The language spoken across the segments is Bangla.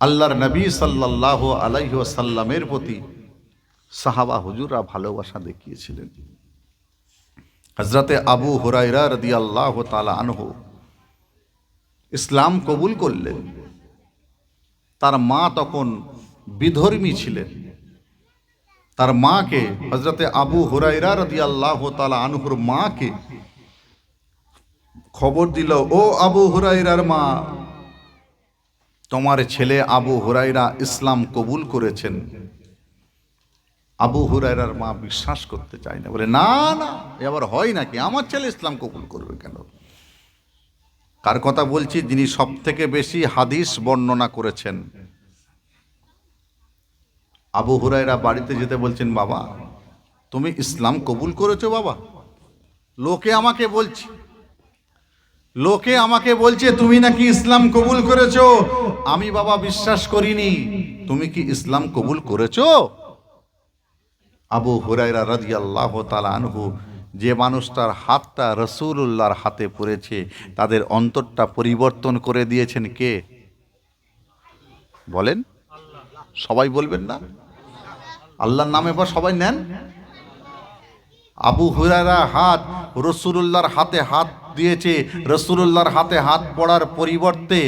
আল্লাহর নবী সাল্লাল্লাহু আলাইহি ওয়াসাল্লামের প্রতি সাহাবা হুজুররা ভালোবাসা দেখিয়েছিলেন। হযরতে আবু হুরায়রা রাদিয়াল্লাহু তাআলা আনহু ইসলাম কবুল করলেন। তার মা তখন বিধর্মী ছিলেন। তার মাকে, হযরতে আবু হুরায়রা রাদিয়াল্লাহু তাআলা আনহুর মাকে খবর দিল, ও আবু হুরায়রার মা, তোমার ছেলে আবু হুরায়রা ইসলাম কবুল করেছেন। আবু হুরায়রার মা বিশ্বাস করতে চায় না, বলে না না, এবার হয় নাকি, আমার ছেলে ইসলাম কবুল করবে কেন? কার কথা বলছি? যিনি সব থেকে বেশি হাদিস বর্ণনা করেছেন। আবু হুরায়রা বাড়িতে যেতে বলছেন, বাবা তুমি ইসলাম কবুল করেছো? বাবা, লোকে আমাকে বলছে তুমি নাকি ইসলাম কবুল করেছো। আমি বাবা বিশ্বাস করিনি, তুমি কি ইসলাম কবুল করেছো? আবু হুরায়রা রাদিয়াল্লাহু তাআলা আনহু, যে মানুষটার হাতটা রাসূলুল্লাহর হাতে পড়েছে, তাদের অন্তরটা পরিবর্তন করে দিয়েছেন কে? বলেন, সবাই বলবেন না? আল্লাহর নামে এবার সবাই নেন। আবু হুরায়রা হাত রাসূলুল্লাহর হাতে হাত দিয়েছে, রাসূলুল্লাহর হাতে হাত পড়ার পরিবর্তে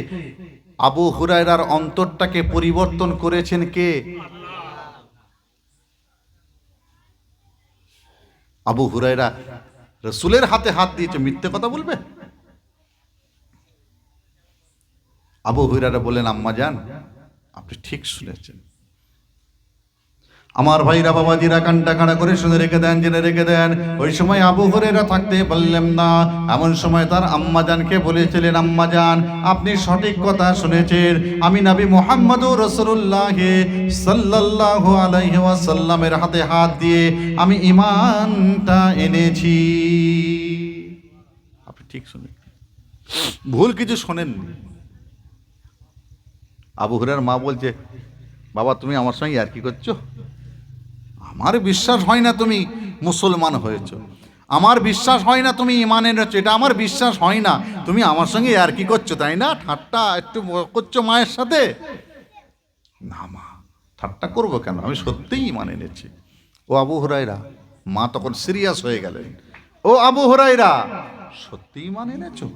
আবু হুরায়রার অন্তরটাকে পরিবর্তন করেছেন কে? আবু হুরায়রা রাসূলের হাতে হাত দিয়েছে, মিথ্যে কথা বলবে? আবু হুরায়রা বলেন, আম্মা জান আপনি ঠিক শুনেছেন। আমার ভাইরা, বাবাজিরা, কানটা খাড়া করে শুনে রেখে দেন, জেনে রেখে দেন। ওই সময় আবু হুরায়রা থাকতে পারলেন না। এমন সময় তার আম্মা জানকে বলেছিলেন, আম্মা জান আপনি সঠিক কথা শুনেছেন, আমি নবী মুহাম্মদুর রাসূলুল্লাহ সাল্লাল্লাহু আলাইহি ওয়াসাল্লামের হাতে হাত দিয়ে আমি ঈমানটা এনেছি। আপনি ঠিক শুনেন, ভুল কিছু শোনেননি। আবু হুরায়রার মা বলছে, বাবা তুমি আমার সঙ্গে আর কি করছো? আমার বিশ্বাস হয় না তুমি মুসলমান হয়েছো, আমার বিশ্বাস হয় না তুমি ঈমান এনেছো, এটা আমার বিশ্বাস হয় না। তুমি আমার সঙ্গে আর কি করছো, তাই না? ঠাট্টা একটু করছো মায়ের সাথে? না মা, ঠাট্টা করবো কেন, আমি সত্যিই ঈমান এনেছি। ও আবু হুরায়রা, মা তখন সিরিয়াস হয়ে গেলেন। ও আবু হুরায়রা, সত্যি ঈমান এনেছো?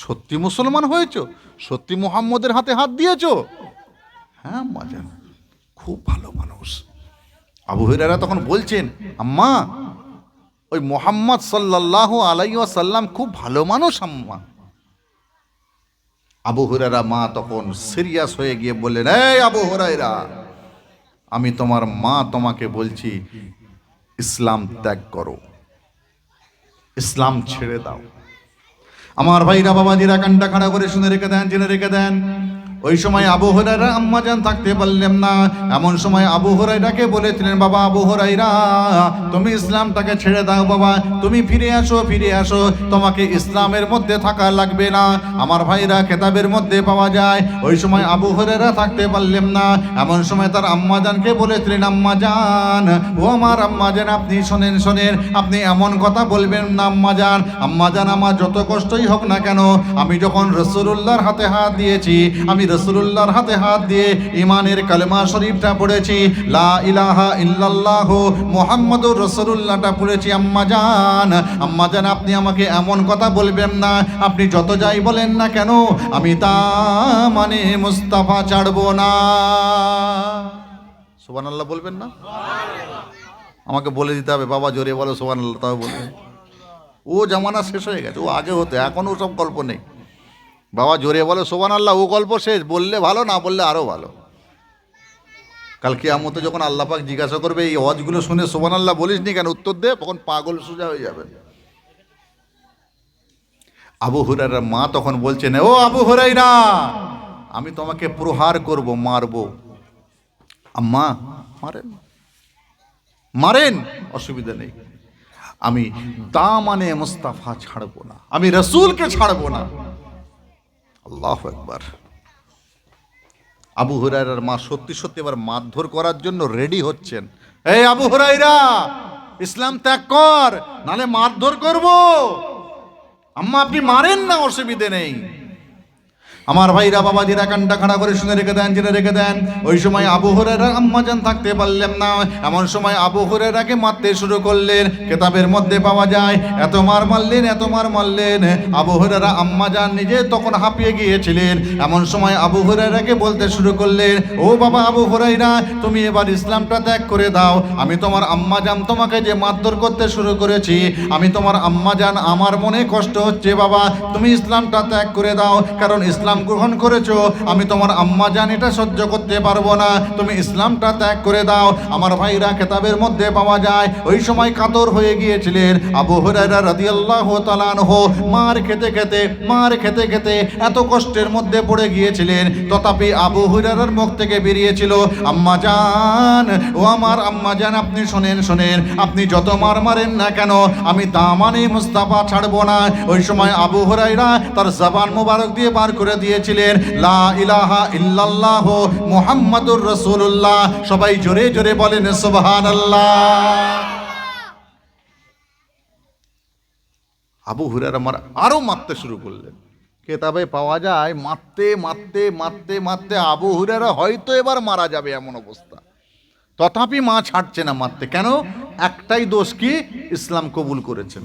সত্যি মুসলমান হয়েছো? সত্যি মুহাম্মদের হাতে হাত দিয়েছো? হ্যাঁ আম্মা জান, খুব ভালো মানুষ। আবু হুরায়রা তখন বলছেন, আম্মা ওই মুহাম্মদ সাল্লাল্লাহু আলাইহি ওয়াসাল্লাম খুব ভালো মানুষ আম্মা। আবু হুরায়রা মা তখন সিরিয়াস হয়ে গিয়ে বললেন, এই আবু হুরায়রা, আমি তোমার মা তোমাকে বলছি ইসলাম ত্যাগ করো, ইসলাম ছেড়ে দাও। আমার ভাইরা, বাবাজিরা, কানটা খাড়া করে শুনে রেখে দেন, জেনে রেখে দেন। ওই সময় আবু হুরায়রা আম্মা জান থাকতে পারলেন না। এমন সময় আবু হুরায়রাকে বলেছিলেন, বাবা আবু হুরায়রা তুমি ইসলামটাকে ছেড়ে দাও, বাবা তুমি ফিরে আসো, ফিরে আসো, তোমাকে ইসলামের মধ্যে থাকা লাগবে না। আমার ভাইরা, খেতাবের মধ্যে পাওয়া যায় ওই সময় আবু হুরায়রা থাকতে পারলেন না। এমন সময় তার আম্মা জানকে বলেছিলেন, আম্মা জান, ও আমার আম্মা জান, আপনি শোনেন, শোনেন, আপনি এমন কথা বলবেন না আম্মা জান। আম্মা জান, আমার যত কষ্টই হোক না কেন, আমি যখন রাসূলুল্লাহর হাতে হাত দিয়েছি, আমি রাসূলুল্লাহর হাতে হাত দিয়ে ঈমানের কালেমা শরীফটা পড়েছি, লা ইলাহা ইল্লাল্লাহ মুহাম্মাদুর রাসূলুল্লাহটা পড়েছি। আম্মা জান, আম্মা জান, আপনি আমাকে এমন কথা বলবেন না, আপনি যত যাই বলেন না কেন, আমি তা মানে মুস্তাফা ছাড়বো না। সুবহানাল্লাহ বলবেন না? আমাকে বলে দিতে হবে, বাবা জোরে বলো সুবহানাল্লাহ, তবে বলবেন। ও জামানা শেষ হয়ে গেছে, ও আগে হতে, এখন ও সব গল্প নেই। বাবা জোরে বলো সুবহানাল্লাহ, ও গল্প শেষ, বললে ভালো, না বললে আরো ভালো। কাল কিয়ামতে যখন আল্লাহ পাক জিজ্ঞাসা করবে, এই ওয়াজগুলো শুনে সুবহানাল্লাহ বলিস নি কেন, উত্তর দে, তখন পাগল সোজা হয়ে যাবে। আবু হুরায়রার মা তখন বলছেন, ও আবু হুরায়রা, আমি তোমাকে প্রহার করব, মারবো। আম্মা মারেন, মারেন, অসুবিধা নেই, আমি দামানে মুস্তাফা ছাড়বো না, আমি রাসূলকে ছাড়বো না। আল্লাহু আকবার। আবু হুরায়রার মা সত্যি সত্যি এবার মারধর করার জন্য রেডি হচ্ছেন। এই আবু হুরায়রা, ইসলাম ত্যাগ কর, নালে মারধর করব। আম্মা আপনি মারেন না, অসুবিধে নেই। আমার ভাইরা বাবাজিরা কানটা খাড়া করে শুনে রেখে দেন, জেনে রেখে দেন। ওই সময় আবু হুরায়রা আম্মাজান থাকতে পারলেন না। এমন সময় আবু হুরায়রাকে মারতে শুরু করলেন। কেতাবের মধ্যে পাওয়া যায় এত মার মারলেন, এত মার মারলেন, আবু হুরায়রা আম্মাজান নিজে তখন হাঁপিয়ে গিয়েছিলেন। এমন সময় আবু হুরায়রাকে বলতে শুরু করলেন, ও বাবা আবু হুরায়রা, তুমি এবার ইসলামটা ত্যাগ করে দাও। আমি তোমার আম্মাজান তোমাকে যে মারধর করতে শুরু করেছি, আমি তোমার আম্মাজান, আমার মনে কষ্ট হচ্ছে বাবা, তুমি ইসলামটা ত্যাগ করে দাও। কারণ ইসলাম গ্রহণ করেছো, আমি তোমার আম্মা জান এটা সহ্য করতে পারবো না, তুমি ইসলামটা ত্যাগ করে দাও। আমার ভাইরা কেতাবের মধ্যে পাওয়া যায় ওই সময় কাতর হয়ে গিয়েছিলেন আবু হুরায়রা রাদিয়াল্লাহু তাআলা আনহু। মার খেতে খেতে এত কষ্টের মধ্যে পড়ে গিয়েছিলেন, তথাপি আবু হুরায়রার মুখ থেকে বেরিয়েছিল, আম্মা জান, ও আমার আম্মা জান, আপনি শোনেন, আপনি যত মার মারেন না কেন, আমি দামানে মুস্তাফা ছাড়বো না। ওই সময় আবু হুরায়রা তার জবান মোবারক দিয়ে বার করে দিয়েছিলেন, লা ইলাহা ইল্লাল্লাহ মুহাম্মাদুর রাসূলুল্লাহ। সবাই জোরে জোরে বলেন সুবহানাল্লাহ। আবু হুরায়রা আরো মারতে শুরু করলেন। কেতাবে পাওয়া যায় মারতে আবু হুরায়রা হয়তো এবার মারা যাবে এমন অবস্থা, তথাপি মা ছাড়ছে না মারতে। কেন? একটাই দোষ, কি? ইসলাম কবুল করেছেন।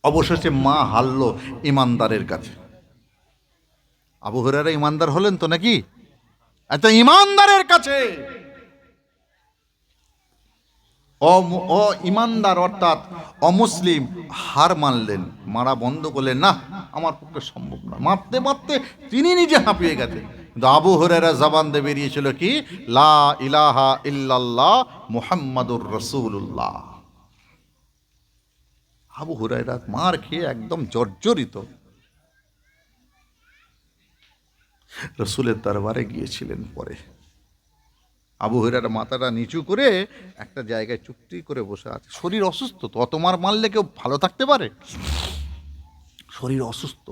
অবশেষে মা হারল ইমানদারের কাছে। আবু হুরায়রা ইমানদার হলেন তো নাকি? আচ্ছা, ইমানদারের কাছে ইমানদার অর্থাৎ অমুসলিম হার মানলেন, মারা বন্ধ করলেন। না, আমার পক্ষে সম্ভব না। মারতে তিনি নিজে হাঁপিয়ে গেছেন। কিন্তু আবু হুরায়রা জবান দিয়ে বেরিয়েছিল কি? লা ইলাহা ইল্লাল্লাহ মুহাম্মাদুর রাসূলুল্লাহ। আবু হুরায়রা মার খেয়ে একদম জর্জরিত রাসূলের দরবারে গিয়েছিলেন। পরে আবু হুরায়রা মাথাটা নিচু করে একটা জায়গায় চুপটি করে বসে আছে। শরীর অসুস্থ তো, অত মারলে কেউ ভালো থাকতে পারে? শরীর অসুস্থ।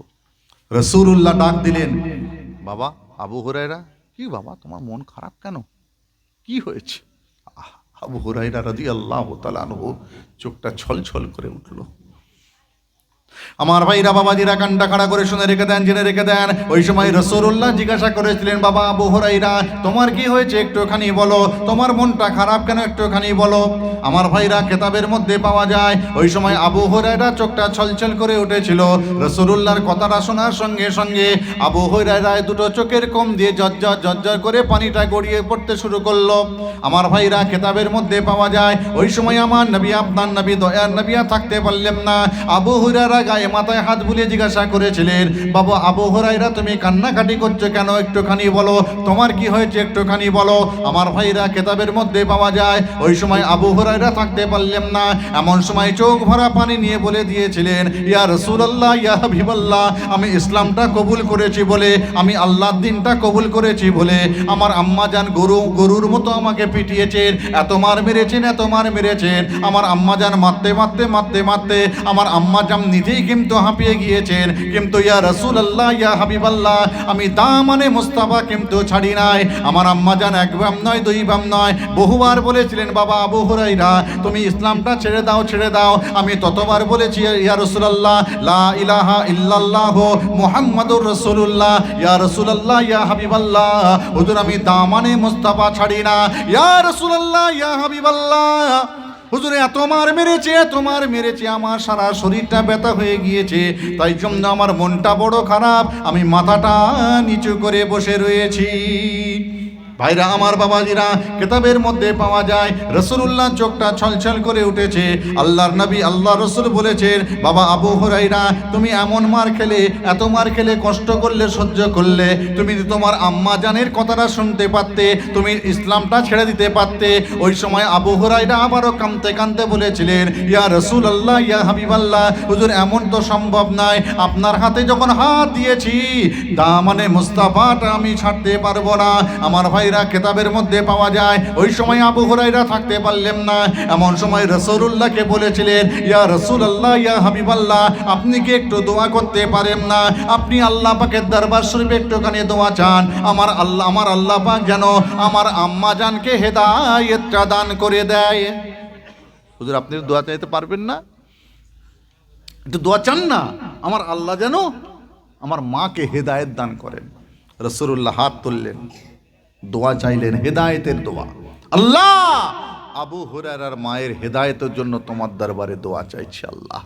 রাসূলুল্লাহ ডাক দিলেন, বাবা আবু হুরায়রা। কি বাবা, তোমার মন খারাপ কেন? কি হয়েছে? আবু হুরায়রা রাদিয়াল্লাহু তাআলা আনহু চোখটা ছলছল করে উঠল। আমার ভাইরা বাবাজিরা কানটা খাড়া করে শুনে রেখে দেন, জেনে রেখে দেন। ওই সময় রাসূলুল্লাহ জিজ্ঞাসা করেছিলেন, বাবা আবু হুরায়রা, তোমার কি হয়েছে একটুখানি বলো, তোমার মনটা খারাপ কেন একটুখানি বলো। আমার ভাইরা কেতাবের মধ্যে পাওয়া যায় ওই সময় আবু হুরায়রা চোখটা ছলছল করে উঠেছিল। রাসূলুল্লাহর কথাটা শোনার সঙ্গে সঙ্গে আবু হুরায়রা দুটো চোখের কোণ দিয়ে ঝরঝর করে পানিটা গড়িয়ে পড়তে শুরু করলো। আমার ভাইরা কেতাবের মধ্যে পাওয়া যায় ওই সময় আমার নবী, আপনার নবী, দয়ার নবী থাকতে পারলেন না। আবু হুরায়রা গায়ে মাথায় হাত বুলিয়ে জিজ্ঞাসা করেছিলেন, বাবা আবু হুরায়রা, তুমি কান্নাকাটি করছো কেন? একটুখানি বলো, তোমার কি হয়েছে একটুখানি বলো। আমার ভাইরা কেতাবের মধ্যে পাওয়া যায় ওই সময় আবু হুরায়রা থাকতে পারলেন না। এমন সময় চোখ ভরা পানি নিয়ে বলে দিয়েছিলেন, ইয়া রাসূলুল্লাহ, ইয়া হাবিবাল্লাহ, আমি ইসলামটা কবুল করেছি বলে, আমি আল্লাহর দিনটা কবুল করেছি বলে আমার আম্মা জান গরুর মতো আমাকে পিটিয়েছেন, এত মার মেরেছেন। আমার আম্মা জান মারতে আমার আম্মা জান নিজেই কিন্তু হাঁপিয়ে গিয়েছেন। কিন্তু ইয়া রাসূলুল্লাহ, ইয়া হাবিবাল্লাহ, আমি দামানে মুস্তাফা কিন্তু ছাড়ি নাই। আমার আম্মা জান এক বাম নয়, দুই বাম নয়, বহুবার বলেছিলেন, বাবা আবু হুরায়রা, তুমি ইসলামটা ছেড়ে দাও। আমি ততবার বলেছি, ইয়া রাসূলুল্লাহ, লা ইলাহা ইল্লাল্লাহ মুহাম্মাদুর রাসূলুল্লাহ, ইয়া রাসূলুল্লাহ, ইয়া হাবিবাল্লাহ, হুজুর আমি দামানে মুস্তাফা ছাড়ি না। ইয়া রাসূলুল্লাহ, ইয়া হাবিবাল্লাহ, হুজুর এত মার মেরেছে, আমার সারা শরীরটা ব্যথা হয়ে গিয়েছে, তাই জন্য আমার মনটা বড় খারাপ, আমি মাথাটা নিচু করে বসে রয়েছি। ভাইরা আমার বাবাজিরা, কেতাবের মধ্যে পাওয়া যায় রাসূলুল্লাহ চোখটা ছলছল করে উঠেছে। আল্লাহর নবী, আল্লাহ রাসূল বলেছেন, বাবা আবু হুরায়রা, তুমি এমন এত মার খেলে, কষ্ট করলে, সহ্য করলে, তুমি তোমার আম্মা জানের কথাটা শুনতে পারতে, তুমি ইসলামটা ছেড়ে দিতে পারতে। ওই সময় আবু হুরায়রা আবারও কাঁদতে বলেছিলেন, ইয়া রাসূলুল্লাহ, ইয়া হাবিবাল্লাহ, হুজুর এমন তো সম্ভব নয়, আপনার হাতে যখন হাত দিয়েছি, দামানে মুস্তাফাটা আমি ছাড়তে পারবো না। আমার ভাই কেতাবের মধ্যে পাওয়া যায় ওই সময় আবু হুরায়রা থাকতে পারলেন না। এমন সময় রাসূলুল্লাহকে বলেছিলেন, ইয়া রাসূলুল্লাহ, ইয়া হাবিবাল্লাহ, আপনি কি একটু দোয়া করতে পারেন না? আপনি আল্লাহ পাকের দরবার শরীফে একটুখানি দোয়া চান, আমার আল্লাহ পাক যেন আমার আম্মা জানকে হেদায়েতটা দান করে দেয়। হুজুর আপনি দোয়া চাইতে পারবেন না? একটু দোয়া চান না, আমার আল্লাহ যেন আমার মাকে হেদায়েত দান করেন। রাসূলুল্লাহ হাত তুললেন, দোয়া চাইলেন, হেদায়েতের দোয়া। আল্লাহ, আবু হুরায়রার মায়ের হেদায়েতের জন্য তোমার দরবারে দোয়া চাইছি আল্লাহ।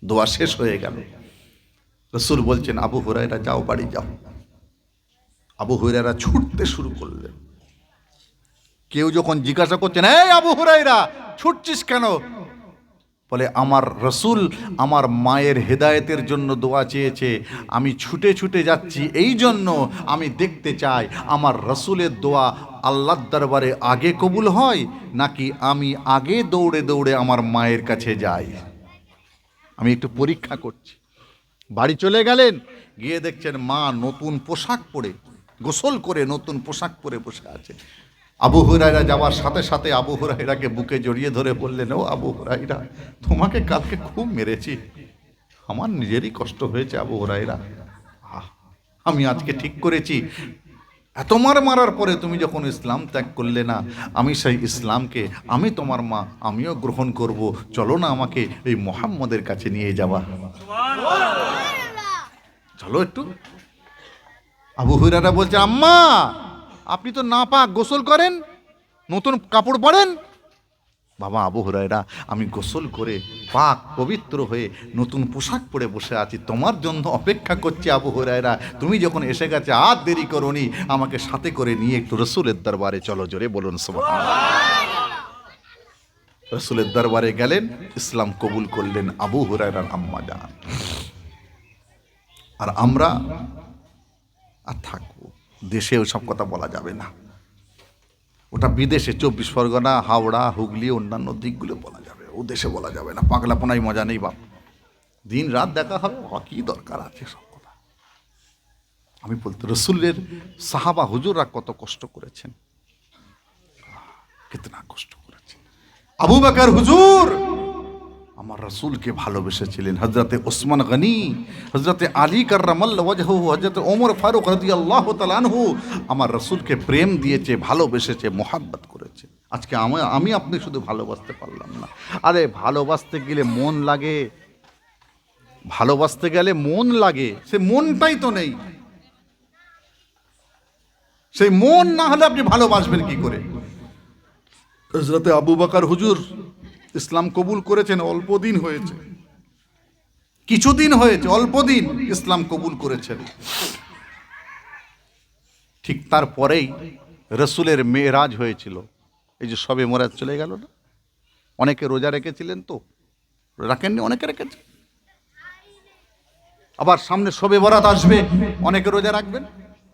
দোয়া শেষ হয়ে গেল। রাসূল বলছেন, আবু হুরায়রা যাও, বাড়ি যাও। আবু হুরায়রা ছুটতে শুরু করলেন। কেউ যখন জিজ্ঞাসা করছেন, এই আবু হুরায়রা ছুটছিস কেন? বলে, আমার রাসূল আমার মায়ের হেদায়েতের জন্য দোয়া চেয়েছে, আমি ছুটে ছুটে যাচ্ছি। এই জন্য আমি দেখতে চাই আমার রাসূলের দোয়া আল্লাহর দরবারে আগে কবুল হয় নাকি আমি আগে দৌড়ে দৌড়ে আমার মায়ের কাছে যাই। আমি একটু পরীক্ষা করছি। বাড়ি চলে গেলেন, গিয়ে দেখছেন মা নতুন পোশাক পরে, গোসল করে নতুন পোশাক পরে বসে আছে। আবু হুরায়রা যাওয়ার সাথে সাথে আবু হুরায়রাকে বুকে জড়িয়ে ধরে বললেন, ও আবু হুরায়রা, তোমাকে কালকে খুব মেরেছি, আমার নিজেরই কষ্ট হয়েছে আবু হুরায়রা। আমি আজকে ঠিক করেছি, এত মারার পরে তুমি যখন ইসলাম ত্যাগ করলে না, আমি সেই ইসলামকে, আমি তোমার মা, আমিও গ্রহণ করব। চলো না আমাকে এই মুহাম্মদের কাছে নিয়ে যাওয়া, চলো একটু। আবু হুরায়রা বলছে, আম্মা আপনি তো নাপাক, গোসল করেন, নতুন কাপড় পরেন। বাবা আবু হুরায়রা, আমি গোসল করে পাক পবিত্র হয়ে নতুন পোশাক পরে বসে আছি, তোমার জন্য অপেক্ষা করছি আবু হুরায়রা। তুমি যখন এসে গেছে আর দেরি করোনি, আমাকে সাথে করে নিয়ে একটু রাসূলের দরবারে চলো। জোরে বলুন সুবহানাল্লাহ। রাসূলের দরবারে গেলেন, ইসলাম কবুল করলেন আবু হুরায়রার আম্মা জান। আর আমরা আর থাকবো দেশে, ওসব কথা বলা যাবে না। ওটা বিদেশে, 24 পরগনা, হাওড়া, হুগলি, অন্যান্য দিকগুলো বলা যাবে, ও দেশে বলা যাবে না। পাগলাপনায় মজা নেই বাপ, দিন রাত দেখা হবে, কি দরকার আছে সব কথা। আমি বলতে, রসুলের সাহাবা হুজুররা কত কষ্ট করেছেন, কিতনা কষ্ট করেছেন। আবু বকর হুজুর আমার রসুলকে ভালোবেসেছিলেন, হযরতে ওসমান গনি, হযরতে আলী কাররামাল্লাহু ওয়াজহু, হযরতে ওমর ফারুক রাদিয়াল্লাহু তাআলা আনহু আমার রসুলকে প্রেম দিয়েছে, ভালোবেসেছে, মোহাব্বত করেছে। আজকে আমি আপনি শুধু ভালোবাসতে পারলাম না। আরে ভালোবাসতে গেলে মন লাগে, ভালোবাসতে গেলে মন লাগে, সে মনটাই তো নেই। সেই মন না হলে আপনি ভালোবাসবেন কি করে? হযরতে আবু বকর হুজুর ইসলাম কবুল করেছেন, অল্প দিন হয়েছে, কিছুদিন হয়েছে, অল্প দিন ইসলাম কবুল করেছেন। ঠিক তারপরেই রসুলের মেরাজ হয়েছিল। এই যে সবে মেরাজ চলে গেল না, অনেকে রোজা রেখেছিলেন, তো রাখেননি, অনেকে রেখেছে। আবার সামনে শবে বরাত আসবে, অনেকে রোজা রাখবেন,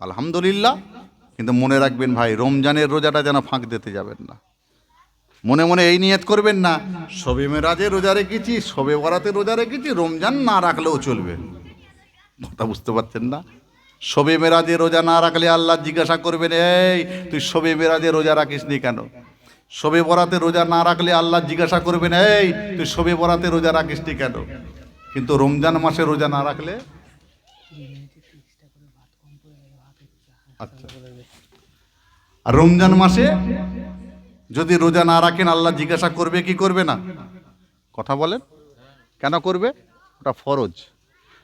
আলহামদুলিল্লাহ। কিন্তু মনে রাখবেন ভাই, রমজানের রোজাটা যেন ফাঁক দিতে যাবেন না। মনে মনে এই নিয়ত করবেন না, শবে মেরাজে রোজা রেখেছি, শবে বরাতে রোজা রেখেছি, রমজান না রাখলেও চলবে। কথা বুঝতে পারছেন না? শবে মেরাজে রোজা না রাখলে আল্লাহ জিজ্ঞাসা করবেন, এই তুই শবে মেরাজে রোজা রাখিসনি কেন? শবে বরাতে রোজা না রাখলে আল্লাহ জিজ্ঞাসা করবেন, এই তুই শবে বরাতে রোজা রাখিসনি কেন? কিন্তু রমজান মাসে রোজা না রাখলে, আচ্ছা, আর রমজান মাসে যদি রোজা না রাখেন, আল্লাহ জিজ্ঞাসা করবে কি করবে না? কথা বলেন, কেন করবে? ওটা ফরজ।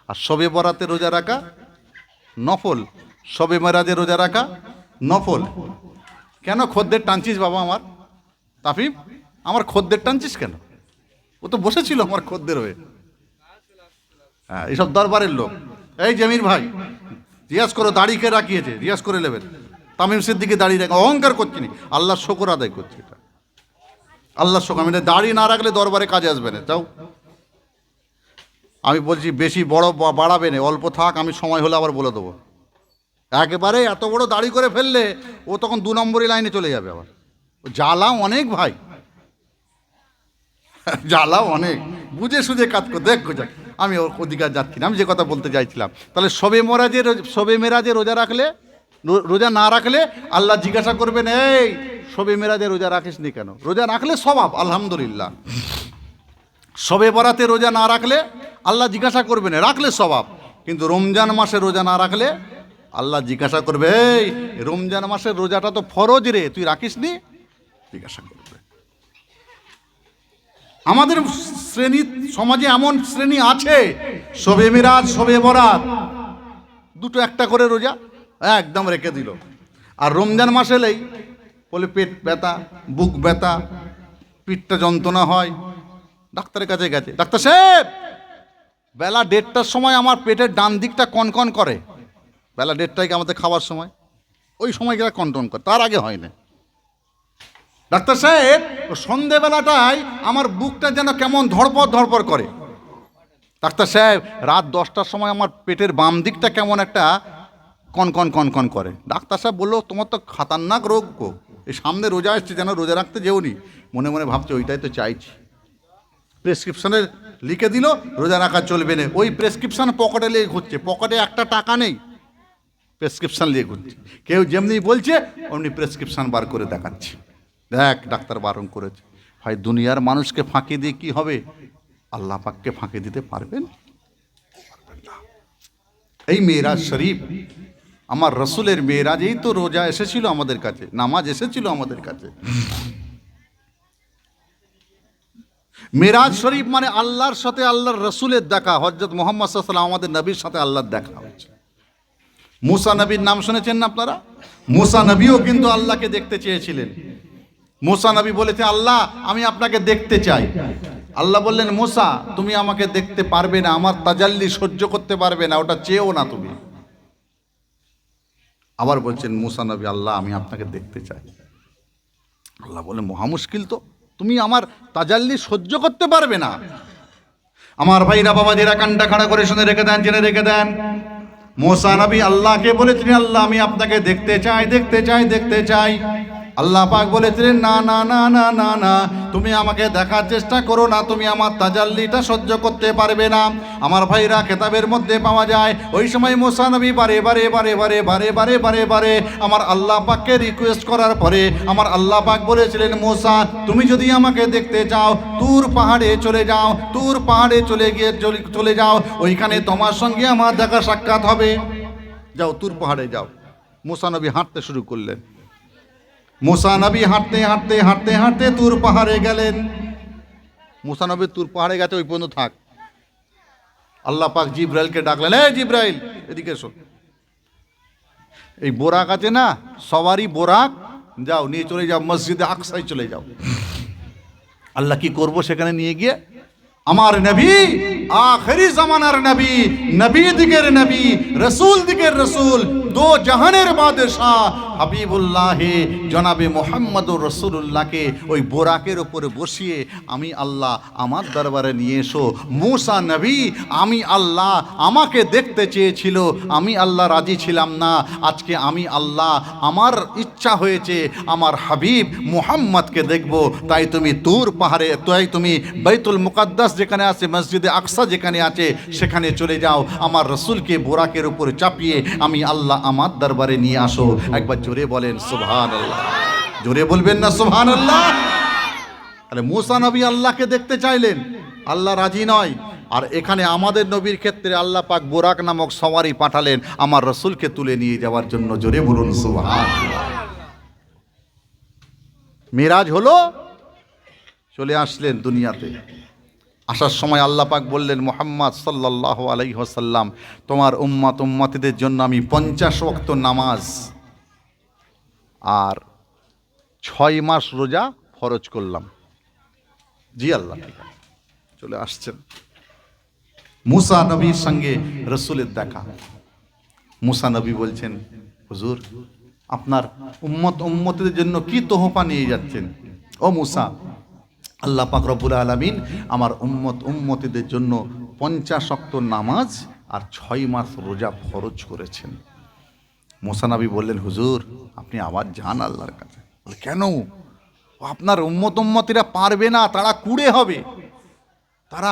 আর শবে বরাতে রোজা রাখা নফল, শবে মেরাজে রোজা রাখা নফল। কেন খদ্দের টানছিস বাবা আমার? তাফিম, আমার খদ্দের টানছিস কেন? ও তো বসেছিল আমার খদ্দের হয়ে। হ্যাঁ, এইসব দরবারের লোক। এই জমির ভাই, রিয়াজ করো, দাড়ি কে রাখিয়েছে? রিয়াজ করে নেবেন। তামিম সিদ্দিকে দাড়ি রাখা, অহংকার করছি না, আল্লাহর শকর আদায় করছি। এটা আল্লাহর শকর। আমি দাড়ি না রাখলে দরবারে কাজে আসবে না। যাও, আমি বলছি বেশি বড় বাড়াবে না, অল্প থাক, আমি সময় হলে আবার বলে দেবো। একেবারে এত বড় দাড়ি করে ফেললে ও তখন 2 নম্বরই লাইনে চলে যাবে। আবার জ্বালা অনেক ভাই, জ্বালা অনেক, বুঝে সুঝে কাজ করে দেখো। যাক, আমি অধিকার যাচ্ছি না, আমি যে কথা বলতে চাইছিলাম, তাহলে শবে মেরাজে রোজা রাখলে, রোজা না রাখলে আল্লাহ জিজ্ঞাসা করবেন, এই শবে মেরাজে রোজা রাখিসনি কেন? রোজা রাখলে সওয়াব, আলহামদুলিল্লাহ। শবে বরাতে রোজা না রাখলে আল্লাহ জিজ্ঞাসা করবেন, রাখলে সওয়াব। কিন্তু রমজান মাসে রোজা না রাখলে আল্লাহ জিজ্ঞাসা করবে, এই রমজান মাসের রোজাটা তো ফরজ রে, তুই রাখিসনি? জিজ্ঞাসা করবে। আমাদের শ্রেণী সমাজে এমন শ্রেণী আছে, শবে মিরাজ শবে বরাত দুটো একটা করে রোজা একদম রেখে দিল। আর রমজান মাস এলেই বলে পেট ব্যথা, বুক ব্যথা, পিঠটা যন্ত্রণা হয়, ডাক্তারের কাছে গেছে, ডাক্তার সাহেব বেলা 1:30টার সময় আমার পেটের ডান দিকটা কনকন করে। বেলা 1:30টায় আমাদের খাওয়ার সময়, ওই সময় গেলে কনকন করে, তার আগে হয় না। ডাক্তার সাহেব সন্ধেবেলাটায় আমার বুকটা যেন কেমন ধড়পড় ধড়পড় করে। ডাক্তার সাহেব রাত 10টার সময় আমার পেটের বাম দিকটা কেমন একটা কনকন কনকন করে। ডাক্তার সাহেব বললো তোমার তো খাতারনাক রোগ গো, এই সামনে রোজা এসছে, যেন রোজা রাখতে যেওনি। মনে মনে ভাবছে ওইটাই তো চাইছি। প্রেসক্রিপশনে লিখে দিল রোজা রাখা চলবে না, ওই প্রেসক্রিপশন পকেটে নিয়ে ঘুরছে, পকেটে একটা টাকা নেই, প্রেসক্রিপশন নিয়ে ঘুরছে। কেউ যেমনি বলছে অমনি প্রেসক্রিপশন বার করে দেখাচ্ছে, দেখ ডাক্তার বারণ করেছে। ভাই দুনিয়ার মানুষকে ফাঁকি দিয়ে কি হবে? আল্লাহ পাককে ফাঁকি দিতে পারবেন? এই মেরাজ শরীফ, আমার রসুলের মেরাজেই তো রোজা এসেছিল আমাদের কাছে, নামাজ এসেছিল আমাদের কাছে। মেরাজ শরীফ মানে আল্লাহর সাথে আল্লাহর রসুলের দেখা। হযরত মুহাম্মদ সাল্লাল্লাহু আলাইহি ওয়াসাল্লাম আমাদের নবীর সাথে আল্লাহর দেখা হয়েছে। মুসা নবীর নাম শুনেছেন না আপনারা? মুসা নবীও কিন্তু আল্লাহকে দেখতে চেয়েছিলেন। মুসা নবী বলেছে আল্লাহ আমি আপনাকে দেখতে চাই। আল্লাহ বললেন মুসা তুমি আমাকে দেখতে পারবে না, আমার তাজাল্লি সহ্য করতে পারবে না, ওটা চেয়েও না তুমি। আবার বলছেন মুসা নবী আল্লাহ আমি আপনাকে দেখতে চাই। আল্লাহ বললেন মহা মুশকিল তো, তুমি আমার তাজাল্লি সহ্য করতে পারবে না। আমার ভাইরা বাবাজিরা কানটা খাড়া করে শুনে রেখে দেন, জেনে রেখে দেন। মুসা নবী আল্লাহকে বলেছিলেন আল্লাহ আমি আপনাকে দেখতে চাই, দেখতে চাই, দেখতে চাই। আল্লাহ পাক বলেছিলেন না না না না না না, তুমি আমাকে দেখার চেষ্টা করো না, তুমি আমার তাজাল্লিটা সহ্য করতে পারবে না। আমার ভাইরা কেতাবের মধ্যে পাওয়া যায় ওই সময় মুসা নবী বারে বারে বারে বারে বারে বারে বারে বারে আমার আল্লাহ পাককে রিকোয়েস্ট করার পরে আমার আল্লাহ পাক বলেছিলেন মুসা তুমি যদি আমাকে দেখতে চাও তুর পাহাড়ে চলে যাও, তুর পাহাড়ে চলে যাও, ওইখানে তোমার সঙ্গে আমার দেখা সাক্ষাৎ হবে। যাও তুর পাহাড়ে যাও। মুসা নবী হাঁটতে শুরু করলেন। মুসা নবী হাঁটতে হাঁটতে হাঁটতে হাঁটতে তুর পাহাড়ে গেলেন। মুসা নবী তুর পাহাড়ে গেছে, ওই পর্যন্ত থাক। আল্লাহ পাক জিব্রাইলকে ডাকলেন, এই জিব্রাইল এদিকে এসো। এই বোরাক আছে না, সবারই বোরাক, যাও নিয়ে চলে যাও মসজিদে আকসায় চলে যাও। আল্লাহ কি করব সেখানে নিয়ে গিয়ে আমার নবী আখেরি জামানার নবী, নবী দিকের নবী, রসুল দিকের রসুল, দো জাহানের বাদশাহ হাবিবুল্লাহ জনাবে মোহাম্মদুর রসুল্লাহকে ওই বোরাকের ওপরে বসিয়ে আমি আল্লাহ আমার দরবারে নিয়ে এসো। মুসা নবী আমি আল্লাহ আমাকে দেখতে চেয়েছিল, আমি আল্লাহ রাজি ছিলাম না, আজকে আমি আল্লাহ আমার ইচ্ছা হয়েছে আমার হাবিব মুহাম্মদকে দেখব, তাই তুমি তুর পাহাড়ে, তাই তুমি বাইতুল মুকাদ্দাস যেখানে আছে, মসজিদে আকসা যেখানে আছে সেখানে চলে যাও, আমার রসুলকে বোরাকের উপরে চাপিয়ে আমি আল্লাহ আমার দরবারে নিয়ে আসো। একবার জোরে বলেন সুবহানাল্লাহ, জোরে বলবেন না সুবহানাল্লাহ? আরে মুসা নবী আল্লাহকে দেখতে চাইলেন, আল্লাহ রাজি নয়। আর এখানে আমাদের নবীর ক্ষেত্রে আল্লাহ পাক বোরাক নামক সওয়ারি পাঠালেন আমার রসুলকে তুলে নিয়ে যাওয়ার জন্য। জোরে বলুন সুবহানাল্লাহ। মেরাজ হলো, চলে আসলেন দুনিয়াতে। আসার সময় আল্লাহ পাক বললেন মুহাম্মদ সাল্লাল্লাহু আলাইহি ওয়াসাল্লাম তোমার উম্মত উম্মতিদের জন্য আমি 50 ওয়াক্ত নামাজ আর 6 মাস রোজা ফরজ করলাম। জি আল্লাহ, ঠিক আছে। চলে আসছেন মুসা নবীর সঙ্গে রসুলের দেখা। মুসা নবী বলছেন হুজুর আপনার উম্মত উম্মতিদের জন্য কি তোহফা নিয়ে যাচ্ছেন? ও মুসা আল্লাহ পাক রব্বুল আলামিন আমার উম্মত উম্মতিদের জন্য 50 ওয়াক্ত নামাজ আর 6 মাস রোজা ফরজ করেছেন। মুসা নবী বললেন হুজুর আপনি আবার যান আল্লাহর কাছে। কেন? আপনার উম্মত উম্মতিরা পারবে না, তারা কুড়ে হবে, তারা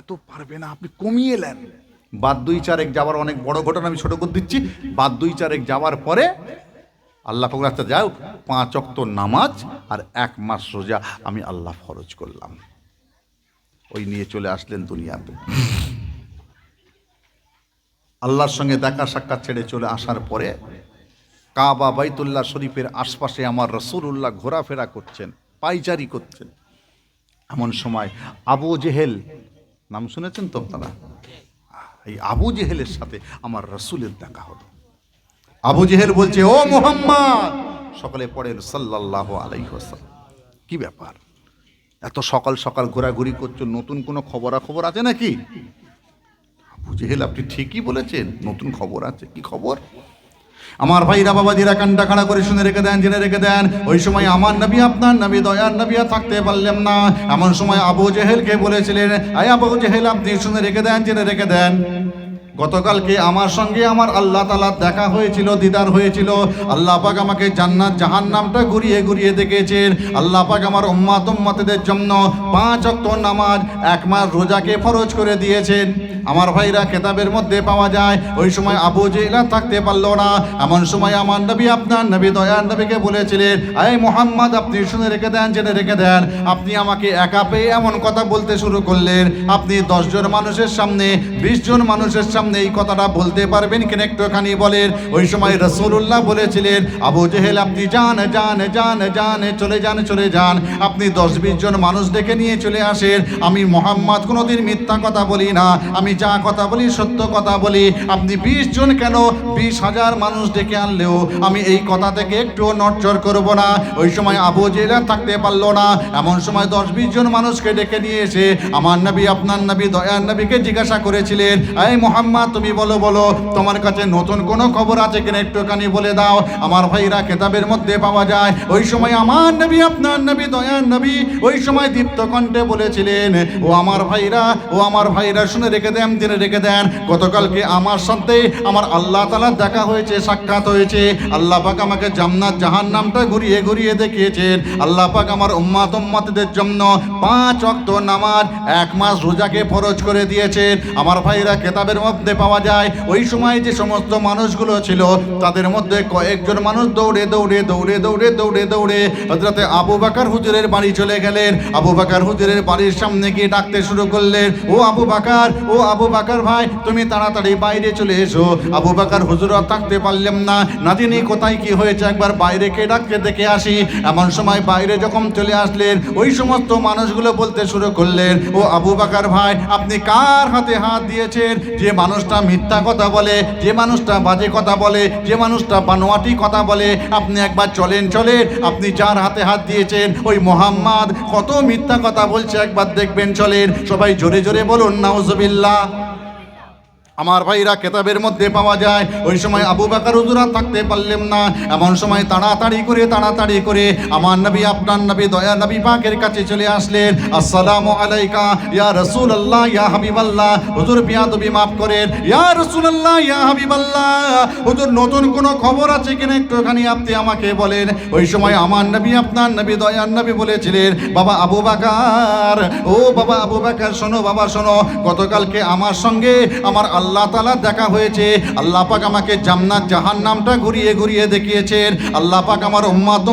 এত পারবে না, আপনি কমিয়ে নেন। বাদ 2-4 যাওয়ার অনেক বড় ঘটনা, আমি ছোট করে দিচ্ছি। বাদ 2-4 যাওয়ার পরে আল্লাহ পাক রাস্তা যাও 5 ওয়াক্ত নামাজ আর 1 মাস রোজা আমি আল্লাহ ফরজ করলাম। ওই নিয়ে চলে আসলেন দুনিয়াতে। আল্লাহর সঙ্গে দেখা সাক্ষাৎ ছেড়ে চলে আসার পরে কাবা বাইতুল্লাহ শরীফের আশপাশে আমার রাসূলুল্লাহ ঘোরাফেরা করছেন, পাইচারি করছেন। এমন সময় আবু জেহেল, নাম শুনেছেন তো আপনারা? এই আবু জেহেলের সাথে আমার রাসূলের দেখা হলো। আবু জেহেল বলছে, ও মুহাম্মদ, সকালে পড়েন সাল্লাল্লাহু আলাইহি ওয়াসাল্লাম। কি ব্যাপার, এত সকাল সকাল ঘোরাঘুরি করছো, নতুন কোনো খবরাখবর আছে নাকি? আবু জেহেল, আপনি ঠিকই বলেছেন, নতুন খবর আছে। কি খবর? আমার ভাইরা বাবাজিরা কান্ডা খাড়া করে শুনে রেখে দেন, জেনে রেখে দেন। ওই সময় আমার নবী, আপনার নবী, দয়ার নবী আর থাকতে পারলেন না। এমন সময় আবু জেহেলকে বলেছিলেন, আয় আবু জেহেল, আপনি শুনে রেখে দেন, জেনে রেখে দেন, গতকালকে আমার সঙ্গে আমার আল্লাহ তাআলা দেখা হয়েছিল, দিদার হয়েছিল। আল্লাহ পাক আমাকে জান্নাত জাহান্নামটা ঘুরিয়ে ঘুরিয়ে দেখেছেন। আল্লাহ পাক আমার উম্মতদের জন্য 5 ওয়াক্ত নামাজ, 1 মাস রোজাকে ফরজ করে দিয়েছেন। আমার ভাইরা, কেতাবের মধ্যে পাওয়া যায় ওই সময় আবু জেহেল থাকতে পারলো না। এমন সময় আমার নবী, আপনার নবী, দয়ার নবীকে বলেছিলেন, আয় মুহাম্মদ, আপনি শুনে রেখে দেন, জেনে রেখে দেন, আপনি আমাকে একা পেয়ে এমন কথা বলতে শুরু করলেন। আপনি 10 জন মানুষের সামনে, 20 জন মানুষের সামনে এই কথাটা বলতে পারবেন কিনা একটুখানি বলেন। ওই সময় রাসূলুল্লাহ বলেছিলেন, আবু জেহেল, আপনি যান যান যান যান, চলে যান চলে যান, আপনি 10-20 জন মানুষ ডেকে নিয়ে চলে আসেন। আমি মুহাম্মদ কোনোদিন মিথ্যা কথা বলি না, আমি যা কথা বলি সত্য কথা বলি। আপনি 20 জন কেন, 20,000 মানুষ ডেকে আনলেও আমি এই কথা থেকে একটু নড়চড় করব না। ওই সময় আবু জেহেল থাকতে পারলো না। এমন সময় 10-20 জন মানুষকে ডেকে নিয়ে এসে আমার নবী, আপনার নবী, দয়ার নবীকে জিজ্ঞাসা করেছিলেন, এই মুহাম্মদ, তুমি বলো বলো, তোমার কাছে নতুন কোনো খবর আছে কিনা একটুখানি বলে দাও। আমার ভাইরা, কেতাবের মধ্যে পাওয়া যায় ওই সময় আমার নবী, আপনার নবী, দয়ার নবী ওই সময় দীপ্ত কণ্ঠে বলেছিলেন, ও আমার ভাইরা, ও আমার ভাইরা, শুনে রেখে দেন, জেনে রেখে দেন, গতকালকে আমার সাথে আমার আল্লাহ তাআলা দেখা হয়েছে, সাক্ষাৎ হয়েছে। আল্লাহ পাক আমাকে জান্নাত জাহান্নামটা ঘুরিয়ে ঘুরিয়ে দেখিয়েছেন। আল্লাহ পাক আমার উম্মতদের জন্য 5 ওয়াক্ত নামাজ, 1 মাস রোজাকে ফরজ করে দিয়েছেন। আমার ভাইরা, কেতাবের মধ্যে পাওয়া যায় ওই সময় যে সমস্ত মানুষগুলো ছিল তাদের মধ্যে কয়েকজন মানুষ দৌড়ে দৌড়ে দৌড়ে দৌড়ে দৌড়ে দৌড়ে হযরতে আবু বকর হুজুরের বাড়ি চলে গেলেন। আবু বকর হুজুরের বাড়ির সামনে গিয়ে ডাকতে শুরু করলেন, ও আবু বকর, ও আবু বকর ভাই, তুমি তাড়াতাড়ি বাইরে চলে এসো। আবু বকর হুজুর আর থাকতে পারলেন না, না জানি কোথায় কি হয়েছে, একবার বাইরে কে ডাকতে দেখে আসি। এমন সময় বাইরে যখন চলে আসলেন ওই সমস্ত মানুষগুলো বলতে শুরু করলেন, ও আবু বকর ভাই, আপনি কার হাতে হাত দিয়েছেন? যে মানুষটা মিথ্যা কথা বলে, যে মানুষটা বাজে কথা বলে, যে মানুষটা বানোয়াটি কথা বলে, আপনি একবার চলেন চলেন, আপনি যার হাতে হাত দিয়েছেন ওই মুহাম্মদ কত মিথ্যা কথা বলছে, একবার দেখবেন, চলেন। সবাই জোরে জোরে বলুন নাউজুবিল্লাহ। আমার ভাইরা, কেতাবের মধ্যে পাওয়া যায় ওই সময় আবু বকর হুজুর আর থাকতে পারলেন না। এমন সময় তাড়াতাড়ি করে আমার নবী, আপনার নবী, দয়া নবী পাকের কাছে চলে আসলেন। আসসালামু আলাইকা ইয়া রাসূলুল্লাহ, ইয়া হাবিবাল্লাহ। হুজুর, বিয়াদবি মাফ করেন, ইয়া রাসূলুল্লাহ, ইয়া হাবিবাল্লাহ। হুজুর, নতুন কোনো খবর আছে কিনা একটুখানি আপনি আমাকে বলেন। ওই সময় আমার নবী, আপনার নবী, দয়ার নবী বলেছিলেন, বাবা আবু বকর, ও বাবা আবু বকর, শোনো বাবা শোনো, গতকালকে আমার সঙ্গে আমার আল্লাহ তাআলা দেখা হয়েছে। আল্লাহ পাক আমাকে জান্নাত জাহান্নামটা ঘুরিয়ে ঘুরিয়ে দেখিয়েছেন। আল্লাহ পাক আমার